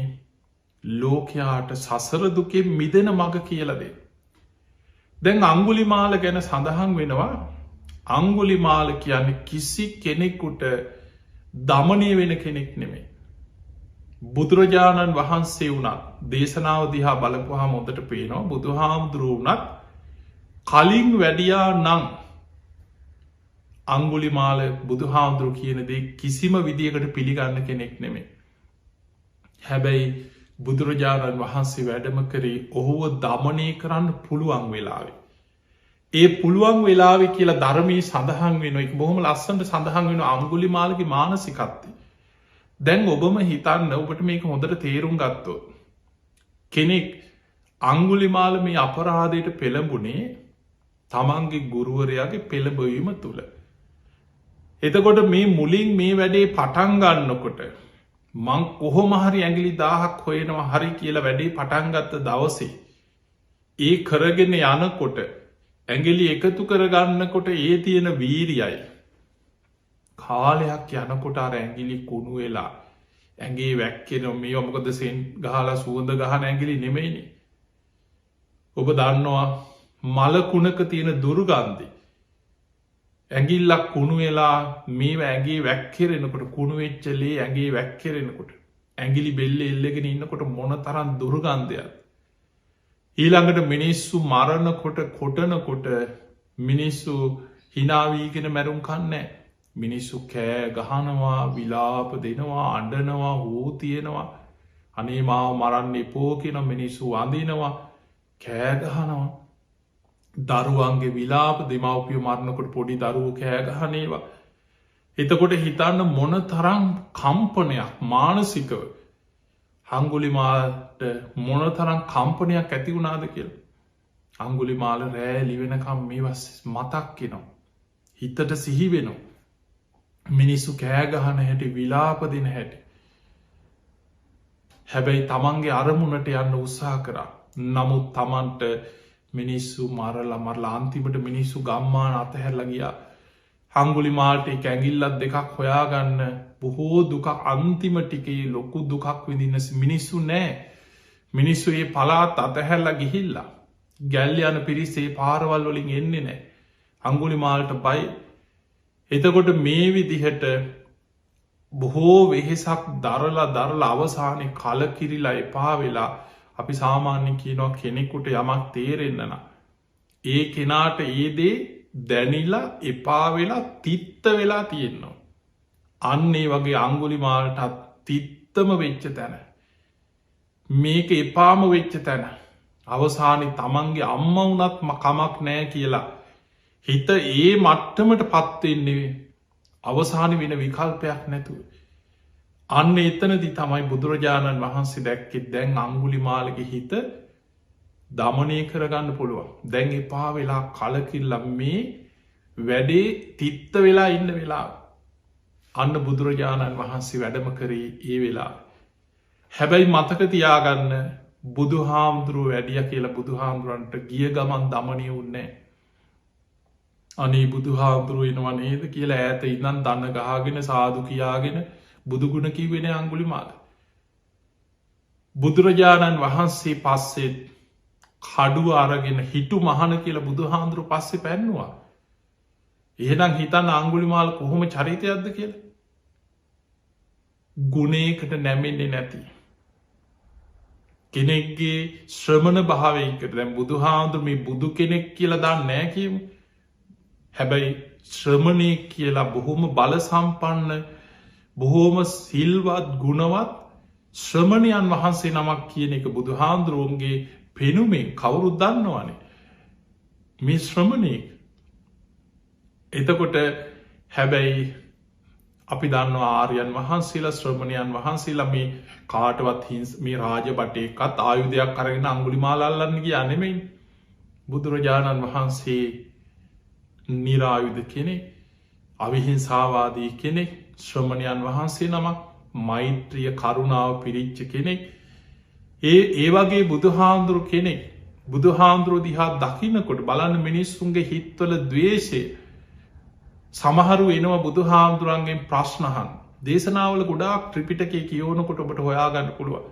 ලෝකයාට සසර දුකේ මිදෙන මග කියලදේ. දැන් අංගුලිමාල ගැන සඳහන් වෙනවා. අංගුලිමාල කියන්නේ කිසි කෙනෙකුට දමනය වෙන කෙනෙක් නෙමේ. බුදුරජාණන් වහන්සේ වුණත් දේශනාව දිහා බලපුහා මොදට පේනවා බුදු හාමුදුරුව වුණත් කලින් වැඩියා නං අංගුලිමාල බුදු හාමුදුරු කියනදේ කිසිම විදිකට පිළිගන්න කෙනෙක් නෙමේ. හැබැයි බුදුරජාණන් වහන්සේ වැඩම කරේ ඔහුව දමනය කරන්න පුළුවන් වෙලාවේ. ඒ පුළුවන් වෙලාවෙ කියලා ධර්මී සඳහන් වෙන එක බොහොම ලස්සට සඳහන් වෙන අංගුලිමාලගේ මානසිකත්වය. දැන් ඔබම හිතන්න ඔබට මේක හොඳට තේරුම් ගත්තොත්. කෙනෙක් අංගුලිමාල මේ අපරාධයට පෙළඹුණේ තමන්ගේ ගුරුවරයාගේ පෙළඹවීම තුළ. එතකොට මේ මුලින් මේ වැඩේ පටන්ගන්නකොට මං කොහොමහරි ඇගිලි 1000ක් හොයෙනවා හරි කියලා වැඩේ පටන්ගත්ත දවසේ. ඒ කරගෙන යනකොට ඇගිලි එකතු කරගන්නකොට ඒ තියෙන වීරියයි. කාලයක් යනකොට ඇගිලි කුණු වෙලා ඇගේ වැක්කෙන මේ ඔමකොද සෙන් ගහලා සුවඳ ගහන ඇගිලි නෙමෙයිනි. ඔබ දන්නවා මලකුණක තියෙන දුර්ගන්ධි. ඇගිල්ලක් කුණු වෙලා මේ ඇගේ වැක්කෙරෙනකොට කුණු වෙච්චලේ ඇගේ වැක්කෙරෙනකොට ඇගිලි බෙල්ල එල්ලගෙන ඉන්නකොට මොන තරන් දුර්ගන්ධයක්. ඊළඟට මිනිස්සු මරණකොට කොටනකොට මිනිස්සු හිනාවීගෙන මැරුම් කන්නේ. මිනිස්සු කෑ ගහනවා විලාප දෙනවා අඩනවා හෝ තියෙනවා අනේ මාව මරන්න එපෝ කියන මිනිස්සු වඳනවා කෑගහනවා දරුවන්ගේ විලාප දෙමවපිය මරණකොට පොඩි දරුව කෑගහනේවා. එතකොට හිතන්න මොන තරම් කම්පනයක් මානසිකව අංගුලිමාලට මොන තරම් කම්පනයක් ඇති වුණාද කියල. අංගුලිමාල රෑ ලිවෙනකම් මේ මතක් කෙනවා. හිතට සිහි වෙනවා. මිනිස්සු කෑගහන හැටි විලාප දෙන හැටි. හැබැයි තමන්ගේ අරමුණට යන්න උත්සාහ කරා. නමුත් තමන්ට මිනිස්සු මරලා අන්තිමට මිනිස්සු ගම්මාන අතහැරලා ගියා. අංගුලිමාලට ඇගිල්ලත් දෙකක් හොයාගන්න බොහෝ දුක අන්තිම ටිකේ ලොකු දුකක් විදින්න මිනිස්සු නෑ. මිනිස්සු ඒ පලාත් අතහැරලා ගිහිල්ලා ගැල්ල යන පිරිස්සේ පාරවල් වලින් එන්නේ නෑ. අංගුලිමාලට බයි. එතකොට මේ විදිහට බොහෝ වෙහෙසක් දරලා අවසානය කලකිරිලා එපා වෙලා අපි සාමාන්‍ය කියනවා කෙනෙකුට යමක් තේරෙන්න්නන. ඒ කෙනාට ඒදේ දැනිලා එපා වෙලා තිත්ත වෙලා තියෙන්නවා. අන්නේ වගේ අංගුලිමාලටත් තිත්තම වෙච්ච තැන. මේක එපාම වෙච්ච තැන. අවසානි තමන්ගේ අම්ම වනත්ම කමක් නෑ කියලා. හිත ඒ මට්ටමට පත්වෙන්නේ අවසාන වෙන විකල්පයක් නැතුව. අන්න එතනදි තමයි බුදුරජාණන් වහන්සේ දැක්කෙත් දැන් අංගුලිමාලගේ හිත දමනය කරගන්න පුළුවන්. දැන් එපා වෙලා කලකිල්ලම් මේ වැඩේ තිත්ත වෙලා ඉන්න වෙලා අන්න බුදුරජාණන් වහන්සේ වැඩම කරේ ඒ වෙලා. හැබැයි මතක තියාගන්න බුදු හාමුදුරුව වැඩිය කියලා බුදු හාමුදුරන්ට ගිය ගමන් දමනය උන්නේ. අනේ බුදු හාමුදුරුව එනවා නේද කියලා ඈත ඉන්නන් දන්න ගාගෙන සාදු කියාගෙන බුදුගුණ කිවෙන අංගුලිමාල. බුදුරජාණන් වහන්සේ පස්සෙත් කඩුව අරගෙන හිටු මහන කියලා බුදු හාමුදුරු පස්සෙ පැන්නවා. එහෙනම් හිතන්න අංගුලිමාල කොහොම චරිතයක්ද කියලා. ගුණේකට නැමෙන්නේ නැති. කෙනෙක්ගේ ශ්‍රමණ භාවයකට දැම් බුදු හාමුදුර මේ බුදු කෙනෙක් කියලා දන්න නෑ කියමු. හැබැයි ශ්‍රමණය කියලා බොහොම බල සම්පන්න බොහෝම සිල්වත් ගුණවත් ශ්‍රමණයන් වහන්සේ නමක් කියන එක බුදු හාමුදුරුවන්ගේ පෙනුමෙන් කවුරුත් දන්නවනේ. මේ ශ්‍රමණය එතකොට හැබැයි අපි දන්න ආර්යන් වහන්සේලා ශ්‍රමණයන් වහන්සේලා මේ කාටවත් හිස් මේ රාජපටයකත් ආයුධයක් කරගෙන අංගුලිමාල අල්ලන්න ගියා නෙමෙයි. බුදුරජාණන් වහන්සේ නිරායුධ කෙනෙක් අවිහිංසාවාදී කෙනෙක් ශ්‍රමණයන් වහන්සේ නමක් මෛත්‍රිය කරුණාව පිරිච්ච කෙනෙක්. ඒ වගේ බුදුහාන්දුරු කෙනෙක් බුදුහාන්දුරු දිහා දකින්නකොට බලන්න මිනිස්සුන්ගේ හිත්වල දවේශය සමහරු එනවා බුදුහාමුදුරන්ගෙන් ප්‍රශ්නහන් දේශනාවල ගොඩාක් ත්‍රිපිටකය කියෝනකොට ඔබට හොයාගන්න පුළුව.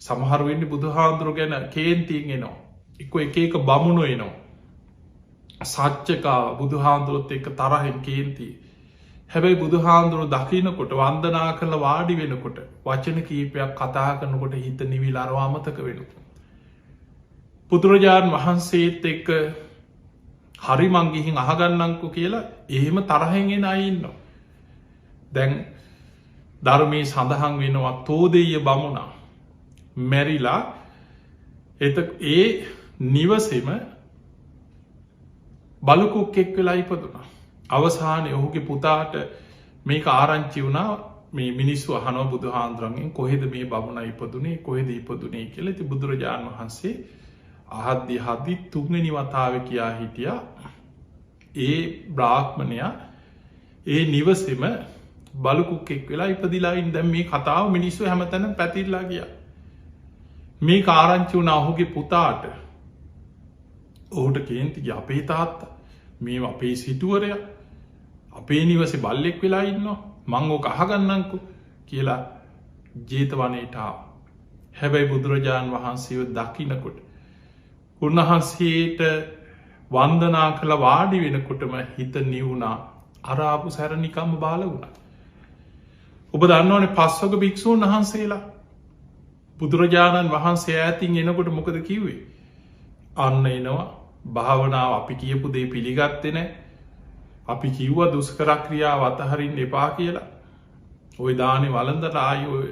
සමහරුවෙන්ඩි බුදුහාන්දුරු ගැන කේන්තිීන් එනවා. එක බමුණු එනවා. සච්චකා බුදුහාන්දුරොත් එක තරහෙන් කේන්තිී. හැබැයි බුදුහාන්දුරු දකිනකොට වන්දනා කරල වාඩි වෙනකොට වචන කීපයක් කතා කරනකොට හිත නිවිල් අරවාමතක වෙනක. බුදුරජාණන් වහන්සේත් එක්ක හරි මංගිහින් අහගන්නංකු කියලා එහෙම තරහෙන්ගෙන අයින්නවා. දැන් ධර්මී සඳහන් වෙනවා තෝදෙය බමුණා මැරිලා ඒ නිවසෙම බලකුක් එක් වෙලා ඉපදුනා. අවසානය ඔහුගේ පුතාට මේක ආරංචි වුණා මේ මිනිස්සු අහනව බුදු හාන්දුරන්ගෙන් කොහෙද මේ බමුණ ඉපදුනේ කොහෙද ඉපදුනේ කියලා. ඉතින් බුදුරජාණන් වහන්සේ අහද්දි තුන්වෙනි වතාව කියා හිටියා ඒ බ්‍රාහ්මණයා ඒ නිවසේම බලුකුක්ෙක් වෙලා ඉපදිලා ඉන්න. දැන් මේ කතාව මිනිස්සු හැමතැනම පැතිරලා ගියා. මේ ආරංචි වුණ ඔහුගේ පුතාට. ඔහුට කේන්ති ගියා අපේ තාත්තා මේ අපේ සිටුවරයා අපේ නිවසේ බල්ලෙක් වෙලා ඉන්නවා මං ඕක අහගන්නම්කෝ කියලා ජේතවනයට ආවා. හැබැයි බුදුරජාණන් වහන්සේව දකින්නකොට උන්වහන්සේට වන්දනා කළ වාඩි වෙනකොටම හිත නිවුණා. අර ආපු සැර නිකම්ම බාල වුණා. ඔබ දන්නවනේ පස්වග භික්ෂූන් වහන්සේලා බුදුරජාණන් වහන්සේ ඈතින් එනකොට මොකද කිව්වේ? අන්න එනවා භාවනාව අපි කියපු දේ පිළිගත්තේ නැහැ. අපි කිව්වා දුෂ්කර ක්‍රියාව අතහරින්න එපා කියලා. ওই දානේ වළඳලා ආයි ඔය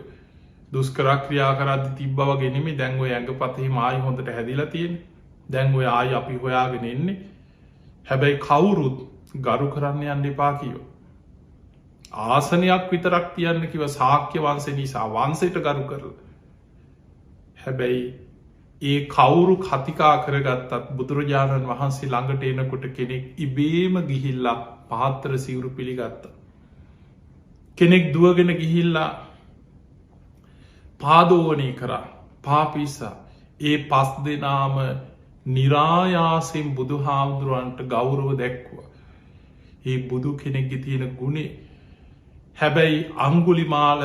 දුෂ්කර ක්‍රියා කරද්දි තිබ්බා වගේ නෙමෙයි. දැන් ඔය ඇඟපතේම ආයි හොඳට හැදිලා තියෙන්නේ. දැන් ඔය ආයි අපි හොයාගෙන එන්නේ. හැබැයි කවුරුත් ගරු කරන්න යන්න එපා කිව්වා. ආසනයක් විතරක් තියන්න කිව්වා ශාක්‍ය වංශේ නිසා වංශයට ගරු කරලා. හැබැයි ඒ කවුරු කතිකා කරගත්තත් බුදුරජාණන් වහන්සේ ළඟට එනකොට කෙනෙක් ඉබේම ගිහිල්ලා පාත්‍ර සිවුරු පිළිගත්තා. කෙනෙක් දුවගෙන ගිහිල්ලා පාදෝවනී කරා පාපිසා. ඒ පස් දෙනාම නිරායාසෙන් බුදු හාමුදුරුවන්ට ගෞරව දැක්වා. ඒ බුදු කෙනෙක්ගේ තියෙන ගුණේ. හැබැයි අංගුලිමාල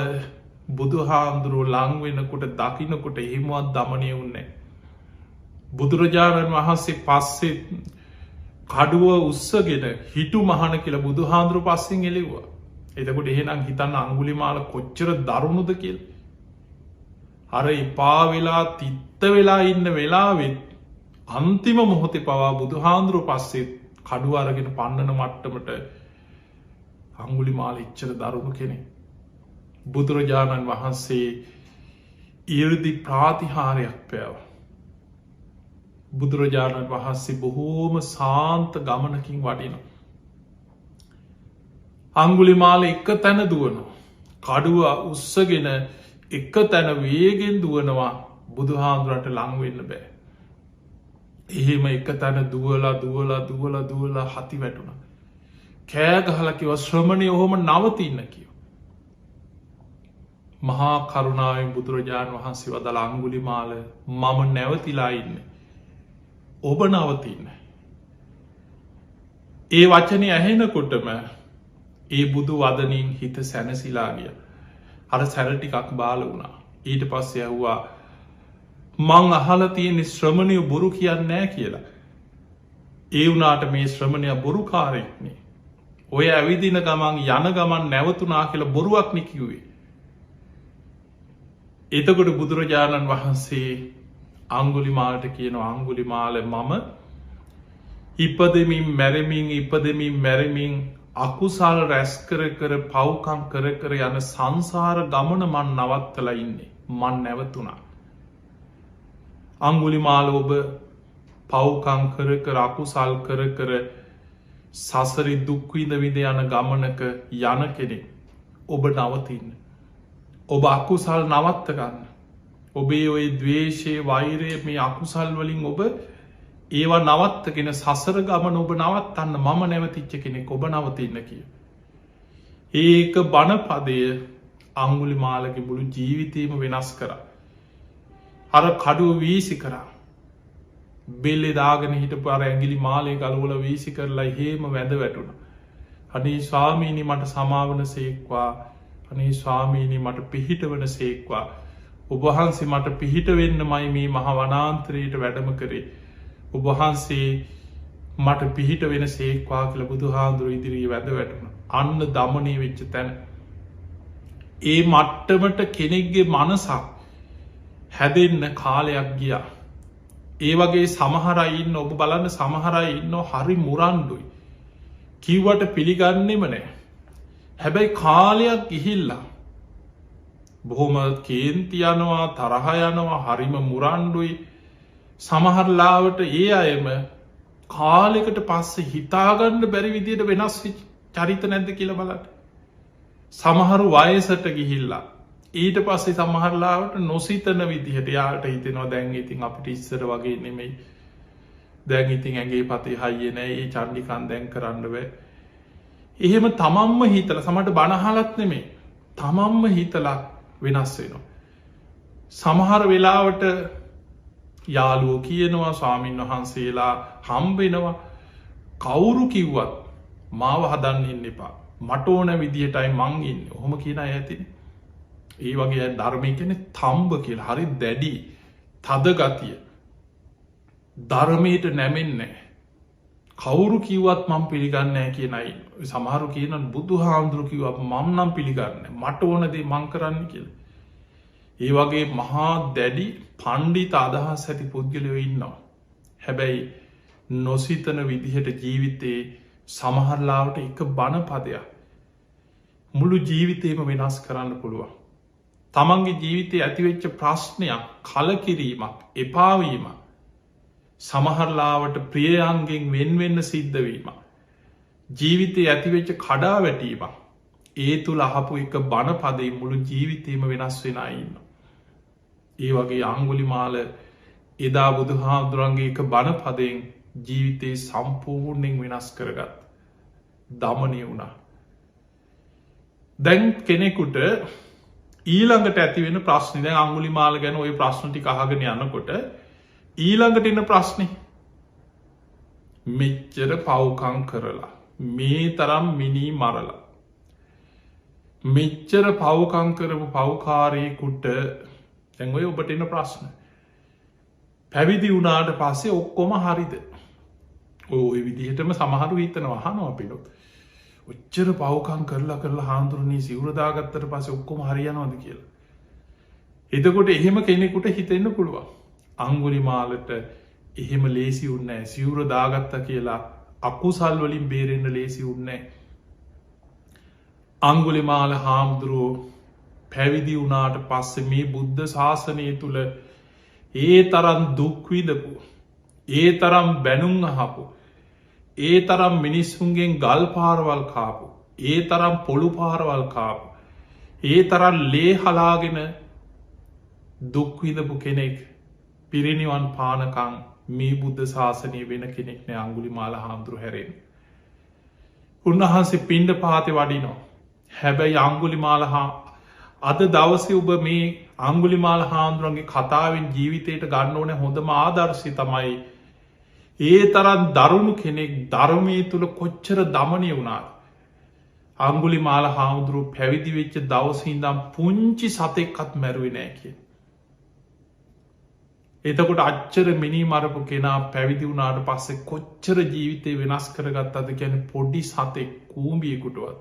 බුදු හාමුදුරුව ලංවෙනකොට දකිනකොට එහෙමවත් දමනය උන්නේ. බුදුරජාණන් වහන්සේ පස්සේ කඩුව උත්සගෙන හිටු මහන කියලා බුදු හාමුදුරුව පස්සෙන් එලෙව්වා. එතකොට එහෙනම් හිතන්න අංගුලිමාල කොච්චර දරුණුද කියලා. අර එපා වෙලා තිත්ත වෙලා ඉන්න වෙලාවෙත් අන්තිම මොහොතේ පවා බුදු හාමුදුරුව පස්සේ කඩුව අරගෙන පන්නන මට්ටමට අංගුලිමාල ඉච්චර දරුණු කෙනෙක්. බුදුරජාණන් වහන්සේ ඉර්දි ප්‍රාතිහාරයක් පෑවා. බුදුරජාණන් වහන්සේ බොහෝම සාන්ත ගමනකින් වඩින. අංගුලිමාල එක තැන දුවනවා. කඩුව උස්සගෙන එක තැන වේගෙන් දුවනවා බුදු හාමුදුරන්ට ලංවෙන්න බෑ. එහෙම එක තැන දුවලා හති වැටුණ. කෑගහල කිව ශ්‍රමණය ඔහොම නවතින්න කිව. මහා කරුණාවෙන් බුදුරජාණන් වහන්සේ වදල අංගුලිමාල මම නැවතිලා ඉන්න. ඔබ නවතින්න. ඒ වචනය ඇහෙනකොටම ඒ බුදු වදනින් හිත සැනසිලා ගිය. අර සැරටිකක් බාල වුණා. ඊට පස්සේ ඇහුවා මං අහල තියෙන ශ්‍රමණය බොරු කියන්න නෑ කියලා. ඒ වුනාට මේ ශ්‍රමණය බොරුකාරෙක්නේ. ඔය ඇවිදින ගමන් යන ගමන් නැවතුනා කියලා බොරුවක් නිකිවේ. එතකොට බුදුරජාණන් වහන්සේ අංගුලිමාලට කියන අංගුලිමාල මම ඉපදමින් මැරමින් අකුසල් රැස් කර පව්කම් කර යන සංසාර ගමන මන් නවත්තලා ඉන්නේ. මන් නැවතුනා. අංගුලිමාල ඔබ පව්කම් කර අකුසල් කර සසරි දුක්විඳ විද යන ගමනක යන කෙනෙක්. ඔබ නවතින්න. ඔබ අකුසල් නවත්ත ගන්න. ඔබේ ඔය දවේශය වෛරය මේ අකුසල් වලින් ඔබ ඒවා නවත්තගෙන සසර ගමන ඔබ නවත්තන්න මම නැවතිච්ච කෙනෙක් ඔබ නවතින්න කිය. ඒක බණපදය අංගුලිමාලගේ මුළු ජීවිතයම වෙනස් කර. අර කඩුව වීසි කරා. බෙල්ලෙ දාගෙන හිට පර ඇගිලි මාලය ගලවල වීසි කරලා හේම වැඳ වැටුණ. අනේ ස්වාමීනි මට සමාවන සේක්වා. අනේ ස්වාමීනි මට පිහිට වන සේක්වා. ඔබහන්සේ මට පිහිට වෙන්න මයි මේ මහ වනාන්තරයට වැඩම කරේ. ඔබහන්සේ මට පිහිට වෙන සේක්වා කළ බුදු හාන්දුර ඉදිරී වැද වැටුණ. අන්න දමනය වෙච්ච තැන. ඒ මට්ටමට කෙනෙක්ගේ මනසක් හැදෙන්න කාලයක් ගියා. ඒ වගේ සමහරයින්න ඔබ බලන්න සමහරයින්න හරි මුරන්ඩුයි. කිව්වට පිළිගන්නෙම නෑ. හැබැයි කාලයක් ගිහිල්ලා බොහොම කේන්ති යනවා තරහ යනවා හරිම මුරන්ඩුයි. සමහරලාවට ඒ අයම කාලෙකට පස්සේ හිතාගන්න බැරි විදියට වෙනස් චරිත නැද්ද කියල බලට. සමහරු වයසට ගිහිල්ලා ඊට පස්සේ සමහරලාවට නොසිතන විදිහට යාට හිතෙනවා දැන් ඉතින් අපිට ඉස්සර වගේ නෙමෙයි දැන් ඉතින් ඇගේ පතේ හයිය නෑ ඒ චණ්ඩිකන් දැන් කරන්න බෑ. එහෙම තමන්ම හිතලා සමහරට බනහලත් නෙමෙයි තමන්ම හිතලා වෙනස් වෙනවා. සමහර වෙලාවට යාළුවෝ කියනවා ස්වාමීන් වහන්සේලා හම්බෙනවා කවුරු කිව්වත් මාව හදන්න ඉන්න එපා. මට ඕන විදිහටයි මං ඉන්නේ. ඔහොම කියන අය ඇතිනේ. ඒ වගේ ධර්මය කියන්නේ තම්බ කියලා. හරි දැඩි, තද ගතිය. ධර්මයට නැමෙන්නේ නැහැ. කවුරු කිව්වත් මම පිළිගන්නේ නැහැ කියන අය. සමහරු කියනවා බුදුහාමුදුරු කිව්වත් මම නම් පිළිගන්නේ නැහැ. මට ඕන දේ මං කරන්න කියලා. ඒ වගේ මහා දැඩි පණ්ඩිත අදහස් ඇති පුද්ගලයෝ ඉන්නවා. හැබැයි නොසිතන විදිහට ජීවිතේ සමහරලාවට එක බණ පදයක් මුළු ජීවිතේම වෙනස් කරන්න පුළුවන්. තමන්ගේ ජීවිතයේ ඇතිවෙච්ච ප්‍රශ්නයක්, කලකිරීමක්, එපාවීමක්, සමහරලාවට ප්‍රියයන්ගෙන් වෙන්වෙන්න සිද්ධවීම, ජීවිතයේ ඇතිවෙච්ච කඩා වැටීමක්, ඒ තුළ අහපු එක බණ පදේ මුළු ජීවිතේම වෙනස් වෙන අය ඉන්නවා. ඒ වගේ අංගුලිමාල එදා බුදුහාමුදුරන්ගේ එක බණ පදයෙන් ජීවිතේ සම්පූර්ණයෙන් වෙනස් කරගත් දමනය වුණා. දැන් කෙනෙකුට ඊළඟට ඇතිවෙන ප්‍රශ්නය දැන් අංගුලිමාල ගැන ඔය ප්‍රශ්න ටික අහගෙන යනකොට ඊළඟට එන ප්‍රශ්නේ මෙච්චර පව්කම් කරලා මේ තරම් මිනී මරලා මෙච්චර පව්කම් කරපු පව්කාරයෙකුට දැන් ඔය ඔබට එන ප්‍රශ්න පැවිදි වුණාට පස්සේ ඔක්කොම හරිද? ඔය විදිහටම සමහරු හිතනවා අහනවා අපිට. ඔච්චර පව්කම් කරලා හාමුදුරනේ සිවුර දාගත්තට පස්සේ ඔක්කොම හරියනවද කියලා. එතකොට එහෙම කෙනෙකුට හිතෙන්න පුළුවන්. අංගුලිමාලට එහෙම ලේසි වුණේ නැහැ. සිවුර දාගත්තා කියලා අකුසල් වලින් බේරෙන්න ලේසි වුණේ නැහැ. අංගුලිමාල හාමුදුරුවෝ පැවිදි වුණාට පස්සේ මේ බුද්ධ ශාසනය තුල ඒ තරම් දුක් විඳපු, ඒ තරම් බැනුම් අහපු, ඒ තරම් මිනිස්සුන්ගෙන් ගල් පාරවල් කාපු, ඒ තරම් පොළු පාරවල් කාපු, ඒ තරම් ලේ හලාගෙන දුක් විඳපු කෙනෙක් පිරිනිවන් පානකම් මේ බුද්ධ ශාසනය වෙන කෙනෙක් නෑ අංගුලිමාල හාමුදුරුවෝ හැරෙන්න. උන්වහන්සේ පිණ්ඩපාතේ වඩිනවා. හැබැයි අංගුලිමාල අද දවසේ ඔබ මේ අංගුලිමාල හාමුදුරුවන්ගේ කතාවෙන් ජීවිතයට ගන්න ඕනේ හොඳම ආදර්ශය තමයි ඒ තරම් දරුණු කෙනෙක් ධර්මයේ තුල කොච්චර දමනය වුණාද. අංගුලිමාල හාමුදුරුවෝ පැවිදි වෙච්ච දවසේ ඉඳන් පුංචි සතෙක්වත් මැරුවේ නෑ කියන. එතකොට අච්චර මිනී මරපු කෙනා පැවිදි වුණාට පස්සේ කොච්චර ජීවිතේ වෙනස් කරගත්තද කියන්නේ පොඩි සතෙක් කූඹියෙකුටවත්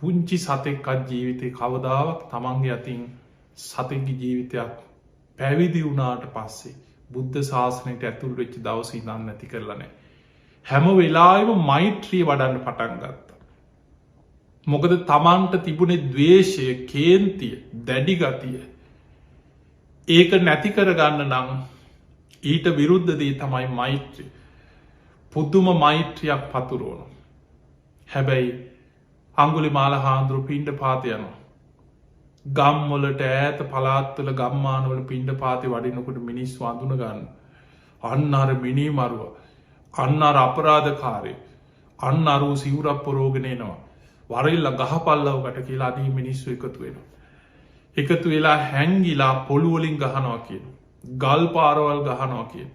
පුංචි සතෙක්වත් ජීවිතේ කවදාවත් තමන්ගේ අතින් සතෙක්ගේ ජීවිතයක් පැවිදි වුණාට පස්සේ බුද්ධ ශාසනයට ඇතුල් වෙච්ච දවසේ ඉඳන් නැති කරලා නැහැ. හැම වෙලාවෙම මෛත්‍රිය වඩන්න පටන් ගත්තා. මොකද තමන්ට තිබුණේ ද්වේෂය, කේන්තිය, දැඩි ගතිය. ඒක නැති කරගන්න නම් ඊට විරුද්ධ දේ තමයි මෛත්‍රිය. පුදුම මෛත්‍රියක් පතුරවනවා. හැබැයි අංගුලිමාල හාමුදුරුවෝ පිණ්ඩපාතේ යනවා. ගම්වලට ඈත පළාත්වල ගම්මානවල පිණ්ඩපාතේ වඩිනකොට මිනිස්සු අඳුන ගන්න. අන්න අර මිනී මරුව, අන්න අර අපරාධකාරය, අන්න අර සිවුරක් පොරෝගෙන එනවා. වරෙල්ල ගහපල්ලවකට කියලා අදී මිනිස්සු එකතු වෙනවා. එකතු වෙලා හැංගිලා පොළු වලින් ගහනවා කියන. ගල් පාරවල් ගහනවා කියන.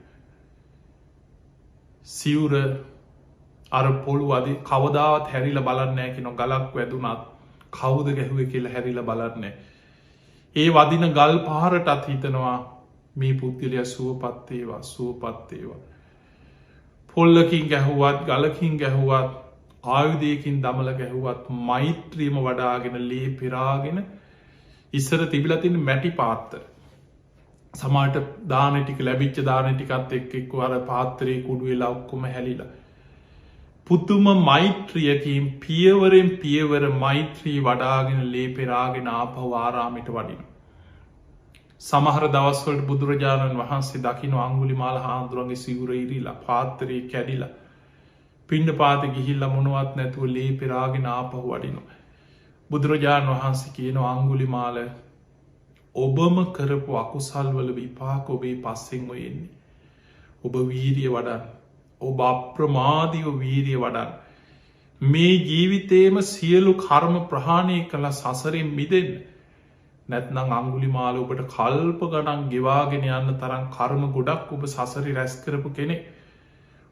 සිවුර අර පොළු අදී කවදාවත් හැරිලා බලන්නේ නැහැ කියන ගලක් වැදුනත් කවුද ගැහුවේ කියලා හැරිලා බලන්නේ. ඒ වදින ගල් පාරටත් හිතනවා මේ පුද්ගලයා සුවපත් වේවා, සුවපත් වේවා. පොල්ලකින් ගැහුවත්, ගලකින් ගැහුවත්, ආයුධයකින් දමල ගැහුවත් මෛත්‍රියම වඩාගෙන ලේ පෙරාගෙන ඉස්සර තිබිලා තියෙන මැටි පාත්‍ර. සමහරට දාන ටික ලැබිච්ච දාන ටිකත් එක්ක අර පාත්‍රේ කුඩු වෙලා ඔක්කොම හැලිලා. පුදුම මෛත්‍රියකින් පියවරෙන් පියවර මෛත්‍රී වඩාගෙන ලේ පෙරාගෙන ආපහු ආරාමයට වඩිනවා. සමහර දවස්වලට බුදුරජාණන් වහන්සේ දකින්න අංගුලිමාල හාමුදුරන්ගේ සිවුර ඉරිලා, පාත්‍රේ කැඩිලා, පිණ්ඩපාතේ ගිහිල්ලා මොනවත් නැතුව ලේ පෙරාගෙන ආපහු වඩිනවා. බුදුරජාණන් වහන්සේ කියන අංගුලිමාල ඔබම කරපු අකුසල්වල විපාක ඔබේ පස්සෙන් ඔයෙන්නේ. ඔබ වීරිය වඩන්, ඔබ අප්‍රමාදීව වීරිය වඩන්, මේ ජීවිතේම සියලු කර්ම ප්‍රහාණය කළ සසරෙන් මිදෙන්න. නැත්නම් අංගුලිමාල ඔබට කල්ප ගණන් ගෙවාගෙන යන්න තරම් කර්ම ගොඩක් ඔබ සසරි රැස් කරපු කෙනෙක්.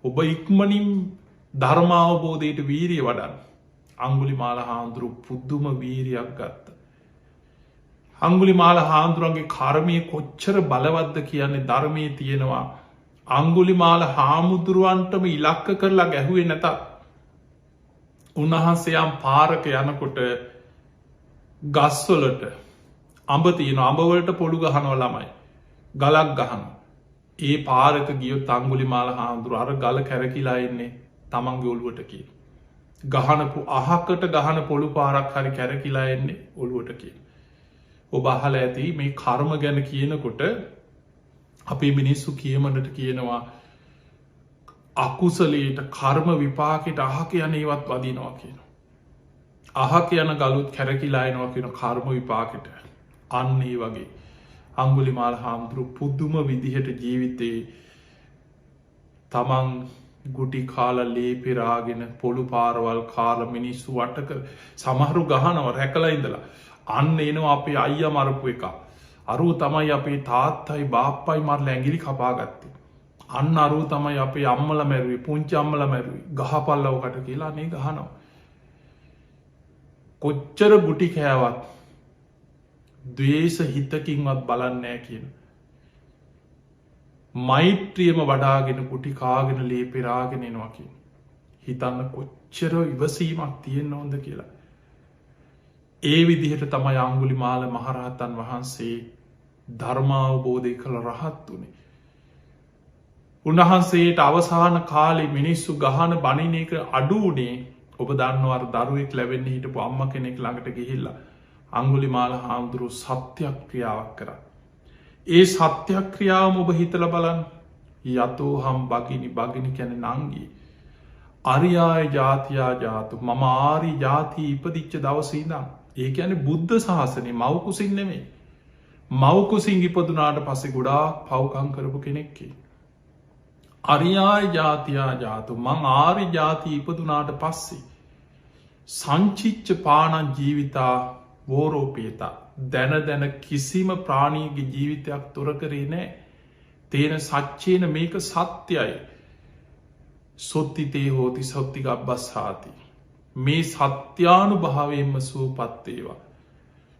ඔබ ඉක්මනින් ධර්මාවබෝධයට වීරිය වඩන්. අංගුලිමාල හාමුදුරු පුද්දුම වීරියක් ගත්ත. අංගුලිමාල හාමුදුරුවන්ගේ කර්මය කොච්චර බලවද්ද කියන්නේ ධර්මය තියෙනවා. අංගුලිමාල හාමුදුරුවන්ටම ඉලක්ක කරලා ගැහුවේ නැතත් උන්වහන්සේයම් පාරක යනකොට ගස්වලට අඹ තියෙන අඹවලට පොළු ගහනව ළමයි ගලක් ගහන ඒ පාරක ගියොත් අංගුලිමාල හාමුදුරුව අර ගල කැරකිලා එන්නේ තමන්ගේ ඔළුවට කිය. ගහනපු අහකට ගහන පොළු පාරක් හරි කැරකිලා එන්නේ ඔළුවට කිය. ඔබ අහල ඇති මේ කර්ම ගැන කියනකොට අපේ මිනිස්සු කියමනට කියනවා අකුසලයට කර්ම විපාකට අහක යන ඒවත් වදිනවා කියන. අහක යන ගලුත් කැරකිලායනවා කියන කර්ම විපාකට අන්නේ වගේ අංගුලිමාල හාමුදුරු පුද්දුම විදිහට ජීවිතයේ තමන් ගුටි කාල ලේපෙරාගෙන පොළු පාරවල් කාල මිනිස්සු වටක සමහරු ගහනව රැකලා ඉඳලා අන්න එනවා අපේ අයිය මරපු එක. අරුව තමයි අපේ තාත්තයි බාප්පයි මරල ඇගිලි කපාගත්තේ. අන්න අරුව තමයි අපේ අම්මල මැරුවේ පුංචි අම්මල මැරුවේ ගහපල්ලවකට කියලා නේ ගහනවා. කොච්චර ගුටි කෑවත් ද්වේෂ හිතකින්වත් බලන්නෑ කියන. මෛත්‍රියම වඩාගෙන ගුටි කාගෙන ලේ පෙරාගෙන එනවා කියන. හිතන්න කොච්චර ඉවසීමක් තියෙන්න හොඳ කියලා. ඒ විදිහට තමයි අංගුලිමාල මහරහතන් වහන්සේ ධර්මාවබෝධය කළ රහත් වනේ. උන්වහන්සේට අවසාන කාලෙ මිනිස්සු ගහන බනින එක අඩුවනේ. ඔබ දන්නවර දරුවෙක් ලැබෙන්න හිටපු අම්ම කෙනෙක් ළඟට ගිහිල්ලා අංගුලිමාල හාමුදුරු සත්‍යයක් ක්‍රියාවක් කර. ඒ සත්‍යයක් ක්‍රියාවම ඔබ හිතල බලන් යතෝ හම් බගිනි බගිනි කැන නංගී අරියාය ජාතියා ජාතු මම ආරි ජාතිී ඉපදිච්ච දවසීදම්. ඒක ඇන බුද්ධ ශාසනය මවකුසින් නෙමේ. මවකුසින් ඉපදුනාට පස්සෙ ගොඩා පව්කං කරපු කෙනෙක්කේ. අරියාය ජාතියා ජාතු මං ආරි ජාතිී ඉපදුනාට පස්සේ සංචිච්ච පානන් ජීවිතා වෝරෝපේතා දැන දැන කිසිම ප්‍රාණීගේ ජීවිතයක් තොර කරේ නෑ. තේන සච්චේන මේක සත්‍යයි. සොත්තිතේ හෝති සොත්තික අබ්බස්හාති. මේ සත්‍යානු භාවයෙන්ම සුවපත්තේවා.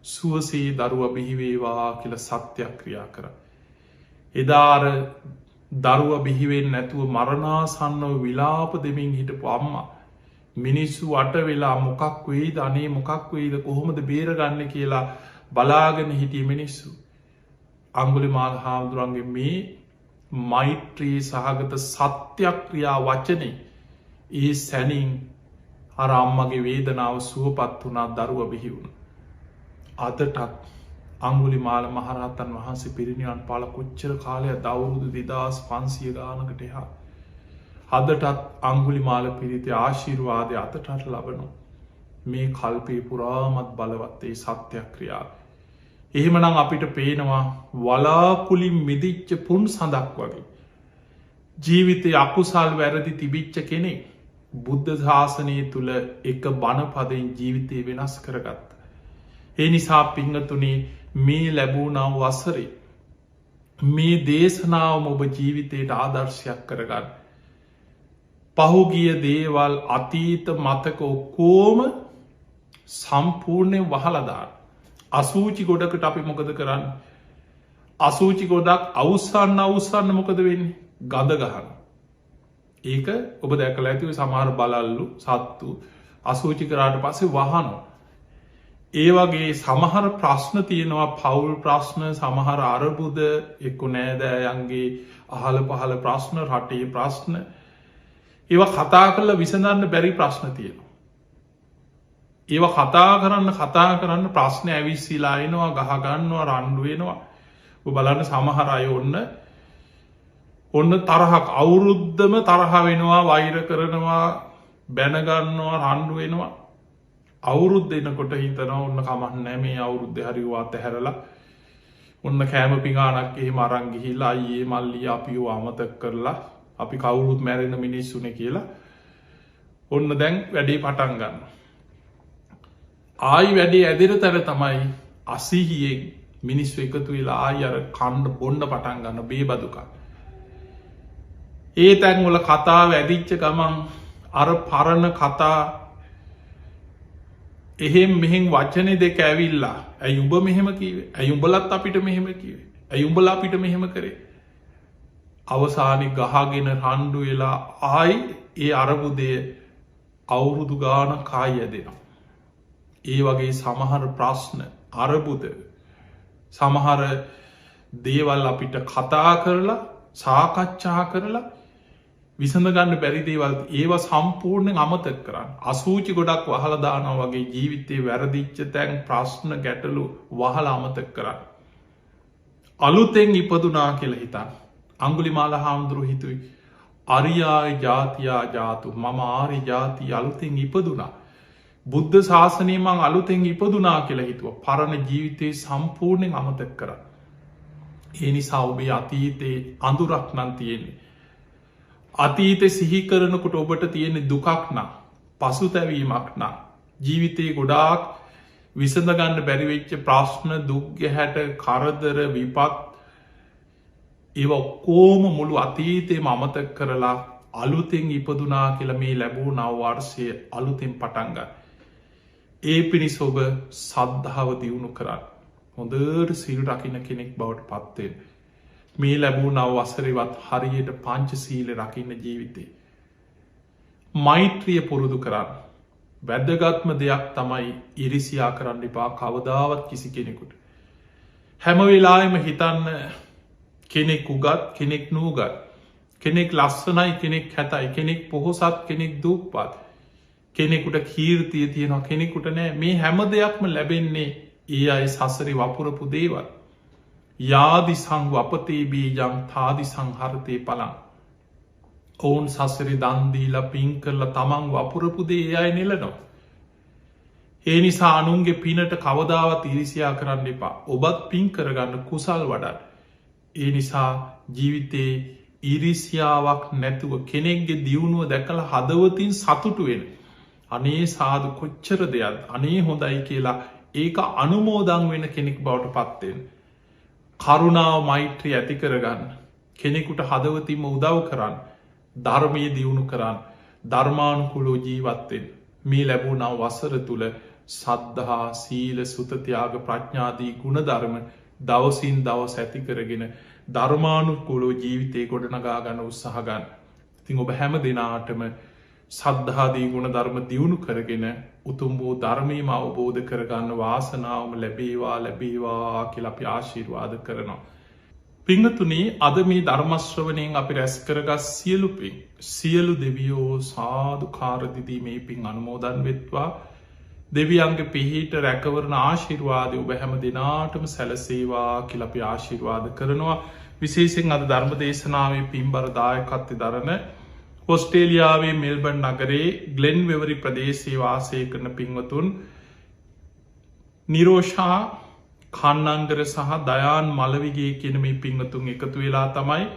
සුවසේ දරුව බිහිවේවා කියල සත්‍යයක් ක්‍රියා කර. එදාර දරුව බිහිවෙන් නැතුව මරණාසන්නව විලාප දෙමින් හිටපු අම්මා. මිනිස්සු අට වෙලා මොකක් වෙයිද අනේ මොකක් වෙයිද කොහොමද බේරගන්න කියලා බලාගෙන හිටිය මිනිස්සු. අංගුලිමාල හාමුදුරන්ගේ මේ මෛත්‍රී සහගත සත්‍යක්‍රියා වචනය ඒ සැනින් අර අම්මගේ වේදනාව සුවපත් වනා දරුව බිහිවුණ. අදටත් අංගුලිමාල මහරහතන් වහන්සේ පිරිනිවන් පාල කොච්චර කාලය දවුරුදු 2500 ගානකට එහා. අදටත් අංගුලිමාල පිරිති ආශිර්වාදය අතටට ලබනු. මේ කල්පය පුරාමත් බලවත්තේ සත්‍යක්‍රියාව. එහෙමනම් අපිට පේනවා වලාකුලින් මිදිච්ච පුන් සඳක් වගේ. ජීවිතය අකුසල් වැරදි තිබිච්ච කෙනෙක් බුද්ධ ශාසනය තුළ එක බණපදයෙන් ජීවිතය වෙනස් කරගත්ත. ඒ නිසා පිංහතුනේ මේ ලැබූනාව වසරේ මේ දේශනාවම ඔබ ජීවිතයට ආදර්ශයක් කරගන්න. පහුගිය දේවල් අතීත මතක ඔක්කෝම සම්පූර්ණය වහලදාන්න. අසූචි ගොඩකට අපි මොකද කරන්න. අසූචි ගොඩක් අවසන්න මොකද වෙන්නේ ගද ගහන. ඒක ඔබ දැකල ඇතිව සමහර බලල්ලු සත්තු අසූචි කරාට පස්සේ වහනෝ. ඒ වගේ සමහර ප්‍රශ්න තියෙනවා පවුල් ප්‍රශ්න සමහර අරබුද එක්කු නෑදෑයන්ගේ අහල පහල ප්‍රශ්න රටේ ප්‍රශ්න ඒවා කතා කරලා විසඳන්න බැරි ප්‍රශ්න තියෙනවා. ඒවා කතා කරන්න ප්‍රශ්න ඇවිස්සිලා එනවා ගහගන්නවා රණ්ඩුවෙනවා. බලන්න සමහර අය ඔන්න තරහක් අවුරුද්ධම තරහ වෙනවා වෛර කරනවා බැනගන්නවා රණ්ඩු වෙනවා. අවුරුද්ද එනකොට හිතනවා ඔන්න කමක් නැහැ මේ අවුරුද්දේ හරි වාත හැරලා ඔන්න කෑම පිඟානක් එහෙම අරන් ගිහිල්ලා අයියේ මල්ලී අපිව අමතක කරලා අපි කවුරුත් මැරෙන මිනිස්සුනේ කියලා ඔන්න දැන් වැඩේ පටන් ගන්නවා. ආයි වැඩේ ඇදෙන තැන තමයි අසීහියෙන් මිනිස්සු එකතු වෙලා ආයි අර කන්න බොන්න පටන් ගන්න බේබදුකම්. ඒ තැන්වල කතාව ඇදිච්ච ගමන් අර පරණ කතා එහෙම මෙහෙන් වචනේ දෙක ඇවිල්ලා ඇයි උඹ මෙහෙම කිව්වේ? ඇයි උඹලත් අපිට මෙහෙම කිව්වේ? ඇයි උඹලා අපිට මෙහෙම කරේ? අවසානයේ ගහගෙන රණ්ඩු වෙලා ආයි ඒ අරබුදේ අවුරුදු ගානක් ආයි ඇදෙනවා. ඒ වගේ සමහර ප්‍රශ්න අරබුද සමහර දේවල් අපිට කතා කරලා සාකච්ඡා කරලා විසඳ ගන්න බැරි දේවල් ඒවා සම්පූර්ණයෙන් අමතක කරන්න. අසූචි ගොඩක් වහලා දානවා වගේ ජීවිතේ වැරදිච්ච තැන් ප්‍රශ්න ගැටලු වහලා අමතක කරන්න. අලුතෙන් ඉපදුනා කියලා හිතන්න. අංගුලිමාල හාමුදුරුවෝ හිතුවේ අරියාය ජාතියා ජාතු මම ආර්ය ජාතිය අලුතෙන් ඉපදුනා. බුද්ධ ශාසනය මං අලුතෙන් ඉපදුනා කියලා හිතුවා. පරණ ජීවිතේ සම්පූර්ණයෙන් අමතක කරන්න. ඒ නිසා ඔබේ අතීතේ අඳුරක් නම් තියෙන්නේ. අතීතෙ සිහි කරනකොට ඔබට තියෙන දුකක් නම් පසුතැවීමක් නම් ජීවිතයේ ගොඩාක් විසඳගන්න බැරිවෙච්ච ප්‍රශ්න දුක්ගැහැට කරදර විපත් ඒ ඔක්කෝම මුළු අතීතයම අමතක කරලා අලුතෙන් ඉපදුනා කියලා මේ ලැබූ නවවර්ෂය අලුතෙන් පටන්ගන්න. ඒ පිණිස ඔබ සද්ධාව දියුණු කරන්න. හොඳට සිල් රකින්න කෙනෙක් බවට පත්වෙන්. මේ ලැබූ නව වසරවත් හරියට පංච සීල රකින්න ජීවිතේ. මෛත්‍රිය පුරුදු කරන්න. වැදගත්ම දෙයක් තමයි ඉරිසියා කරන්න එපා කවදාවත් කිසි කෙනෙකුට. හැමවෙලාම හිතන්න කෙනෙක් උගත් කෙනෙක් නූගත්. කෙනෙක් ලස්සනයි කෙනෙක් හැතයි කෙනෙක් පොහොසත් කෙනෙක් දුප්පත්. කෙනෙකුට කීර්තිය තියෙනවා කෙනෙකුට නෑ මේ හැම දෙයක්ම ලැබෙන්නේ ඒ අයි සසරි වපුරපු දේවල්. යාදි සංගු අපතේ බීජං තාදි සංහරතය පලං. ඔවුන් සසරි දන්දීලා පින් කරලා තමන් වපුරපු දේ අය නෙලනවා. ඒ නිසා අනුන්ගේ පිනට කවදාවත් ඉරිසියා කරන්න එපා. ඔබත් පින් කරගන්න කුසල් වඩන්න. ඒ නිසා ජීවිතේ ඉරිසියාවක් නැතුව කෙනෙක්ගේ දියුණුව දැකල හදවතින් සතුටුවෙන. අනේ සාදු කොච්චර දෙයක් අනේ හොඳයි කියලා ඒක අනුමෝදං වෙන කෙනෙක් බවට පත්වෙන්. කරුණාව මෛත්‍රී ඇති කරගන්න. කෙනෙකුට හදවතිම උදව් කරන්න. ධර්මය දියුණු කරන්න. ධර්මානුකුලෝ ජීවත්තෙන් මේ ලැබූ නව වසර තුළ සද්ධහා සීල සුතතියාග ප්‍රඥාදී ගුණධර්ම දවසින් දවස් ඇති කරගෙන ධර්මානුකුලෝ ජීවිතය ගොඩනගා ගන්න උත්සාහගන්න. ඉතිං ඔබ හැම දෙනාටම සද්ධාදී ගුණ ධර්ම දියුණු කරගෙන උතුම් වූ ධර්මීම අවබෝධ කරගන්න වාසනාවම ලැබේවා කියල අපි ආශීර්වාද කරනවා. පිංහතුනේ අද මේ ධර්මශ්‍රවනයෙන් අපි රැස් කරගත් සියලු පින් සියලු දෙවියෝ සාධකාරදිදී මේ පින් අනුමෝදන් වෙත්වා දෙවියන්ගේ පිහිට රැකවරණ ආශිර්වාදය ඔබ හැම දෙනාටම සැලසේවා කියල අපි ආශිර්වාද කරනවා. විශේෂෙන් අද ධර්ම දේශනාවේ පින්බර දායකත්වය දරන ඔස්ට්‍රේලියාවේ මෙල්බර්න් නගරේ ග්ලෙන් වෙවරි ප්‍රදේශයේ වාසය කරන පින්වතුන් නිරෝෂා කන්නංගර සහ දයාන් මලවිගේ කියන මේ පින්වතුන් එකතු වෙලා තමයි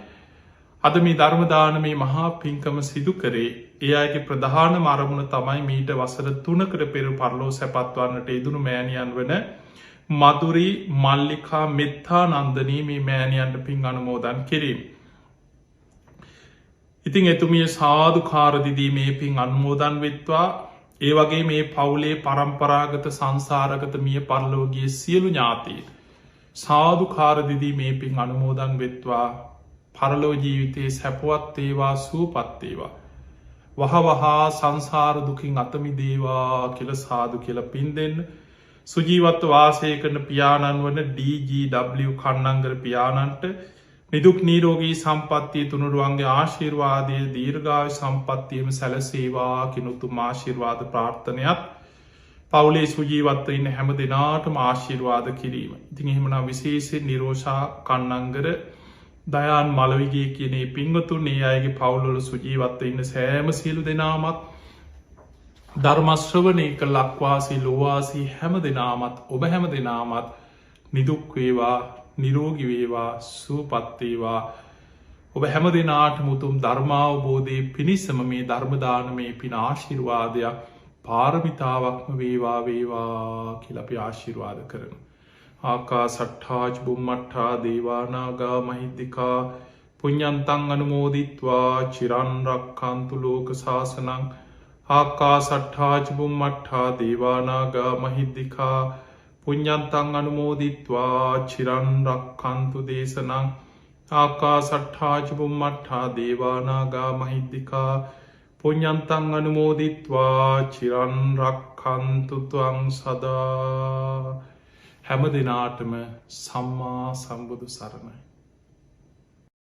අද මේ ධර්මදාන මේ මහා පින්කම සිදු කරේ. ඒ අයගේ ප්‍රධාන අරමුණ තමයි මීට වසර 3කට පෙර පරලෝ සැපත්වන්නට ඉදුණු මෑණියන් වන මදුරි මල්ලිකා මෙත්තා නන්දනී මේ මෑණියන්ට පින් අනුමෝදන් කිරීම. ඉතිං එතුමිය සාධු කාරදිදී මේ පින් අන්මෝදන් වෙත්වා ඒ වගේ මේ පවුලේ පරම්පරාගත සංසාරගත මිය පරලෝගිය සියලු ඥාතී සාධු කාරදිදී මේ පින් අනුමෝදන් වෙත්වා පරලෝ ජීවිතයේ සැපුවත් ඒවා සූපත්තේවා වහවහා සංසාර දුකින් අතමි දේවා කියල සාදු කියල පින් දෙන්න සුජීවත්ව වාසය කරන පියාණන් වන DGW කන්නංගර පියාණන්ට නිදුක් නීරෝගී සම්පත්තිය තුනුරුවන්ගේ ආශිර්වාදය දීර්ඝාය සම්පත්තියම සැලසේවා කිනුතුම ආශිර්වාද ප්‍රාර්ථනයක් පවුලේ සුජීවත්ව ඉන්න හැම දෙනාටම ආශිර්වාද කිරීම. ඉතින් එහෙමනම් විශේෂයෙන් නිරෝෂා කන්නංගර දයාන් මලවිගේ කියනේ පින්වතුන් ඒ අයගේ පවුලොල සුජීවත්ව ඉන්න සෑම සියලු දෙනාමත් ධර්මශ්‍රවණය කළ ලක්වාසී ලෝවාසී හැම දෙනාමත් ඔබ හැම දෙනාමත් නිදුක්වේවා නිරෝගිවේවා සූපත්තේවා ඔබ හැම දෙනාට මුතුම් ධර්මාවබෝධය පිණිසම මේ ධර්මදානමේ පින ආශිර්වාදයක් පාරමිතාවක්ම වේවා වේවා කියල අපි ආශිර්වාද කරන. ආකා සට්ඨාජ් බුම්මට්ඨා දේවානාගා මහිද්දිකා පුඤ්ඤන්තං අනුමෝදිත්වා චිරන්රක්칸තු ලෝක සාසනං ආකා සට්ඨාජ් බුම්මට්ඨා දේවානාගා මහිද්දිකා පුඤ්ඤන්තං අනුමෝදිත්වා චිරන්රක්칸තු දේශනං ආකා සට්ඨාජ බුම්මට්ඨා දේවානාගා මහිද්දිකා පුඤ්ඤන්තං අනුමෝදිත්වා චිරන්රක්칸තු ත්වං සදා. හැම දෙනාටම සම්මා සම්බුදු සරණයි.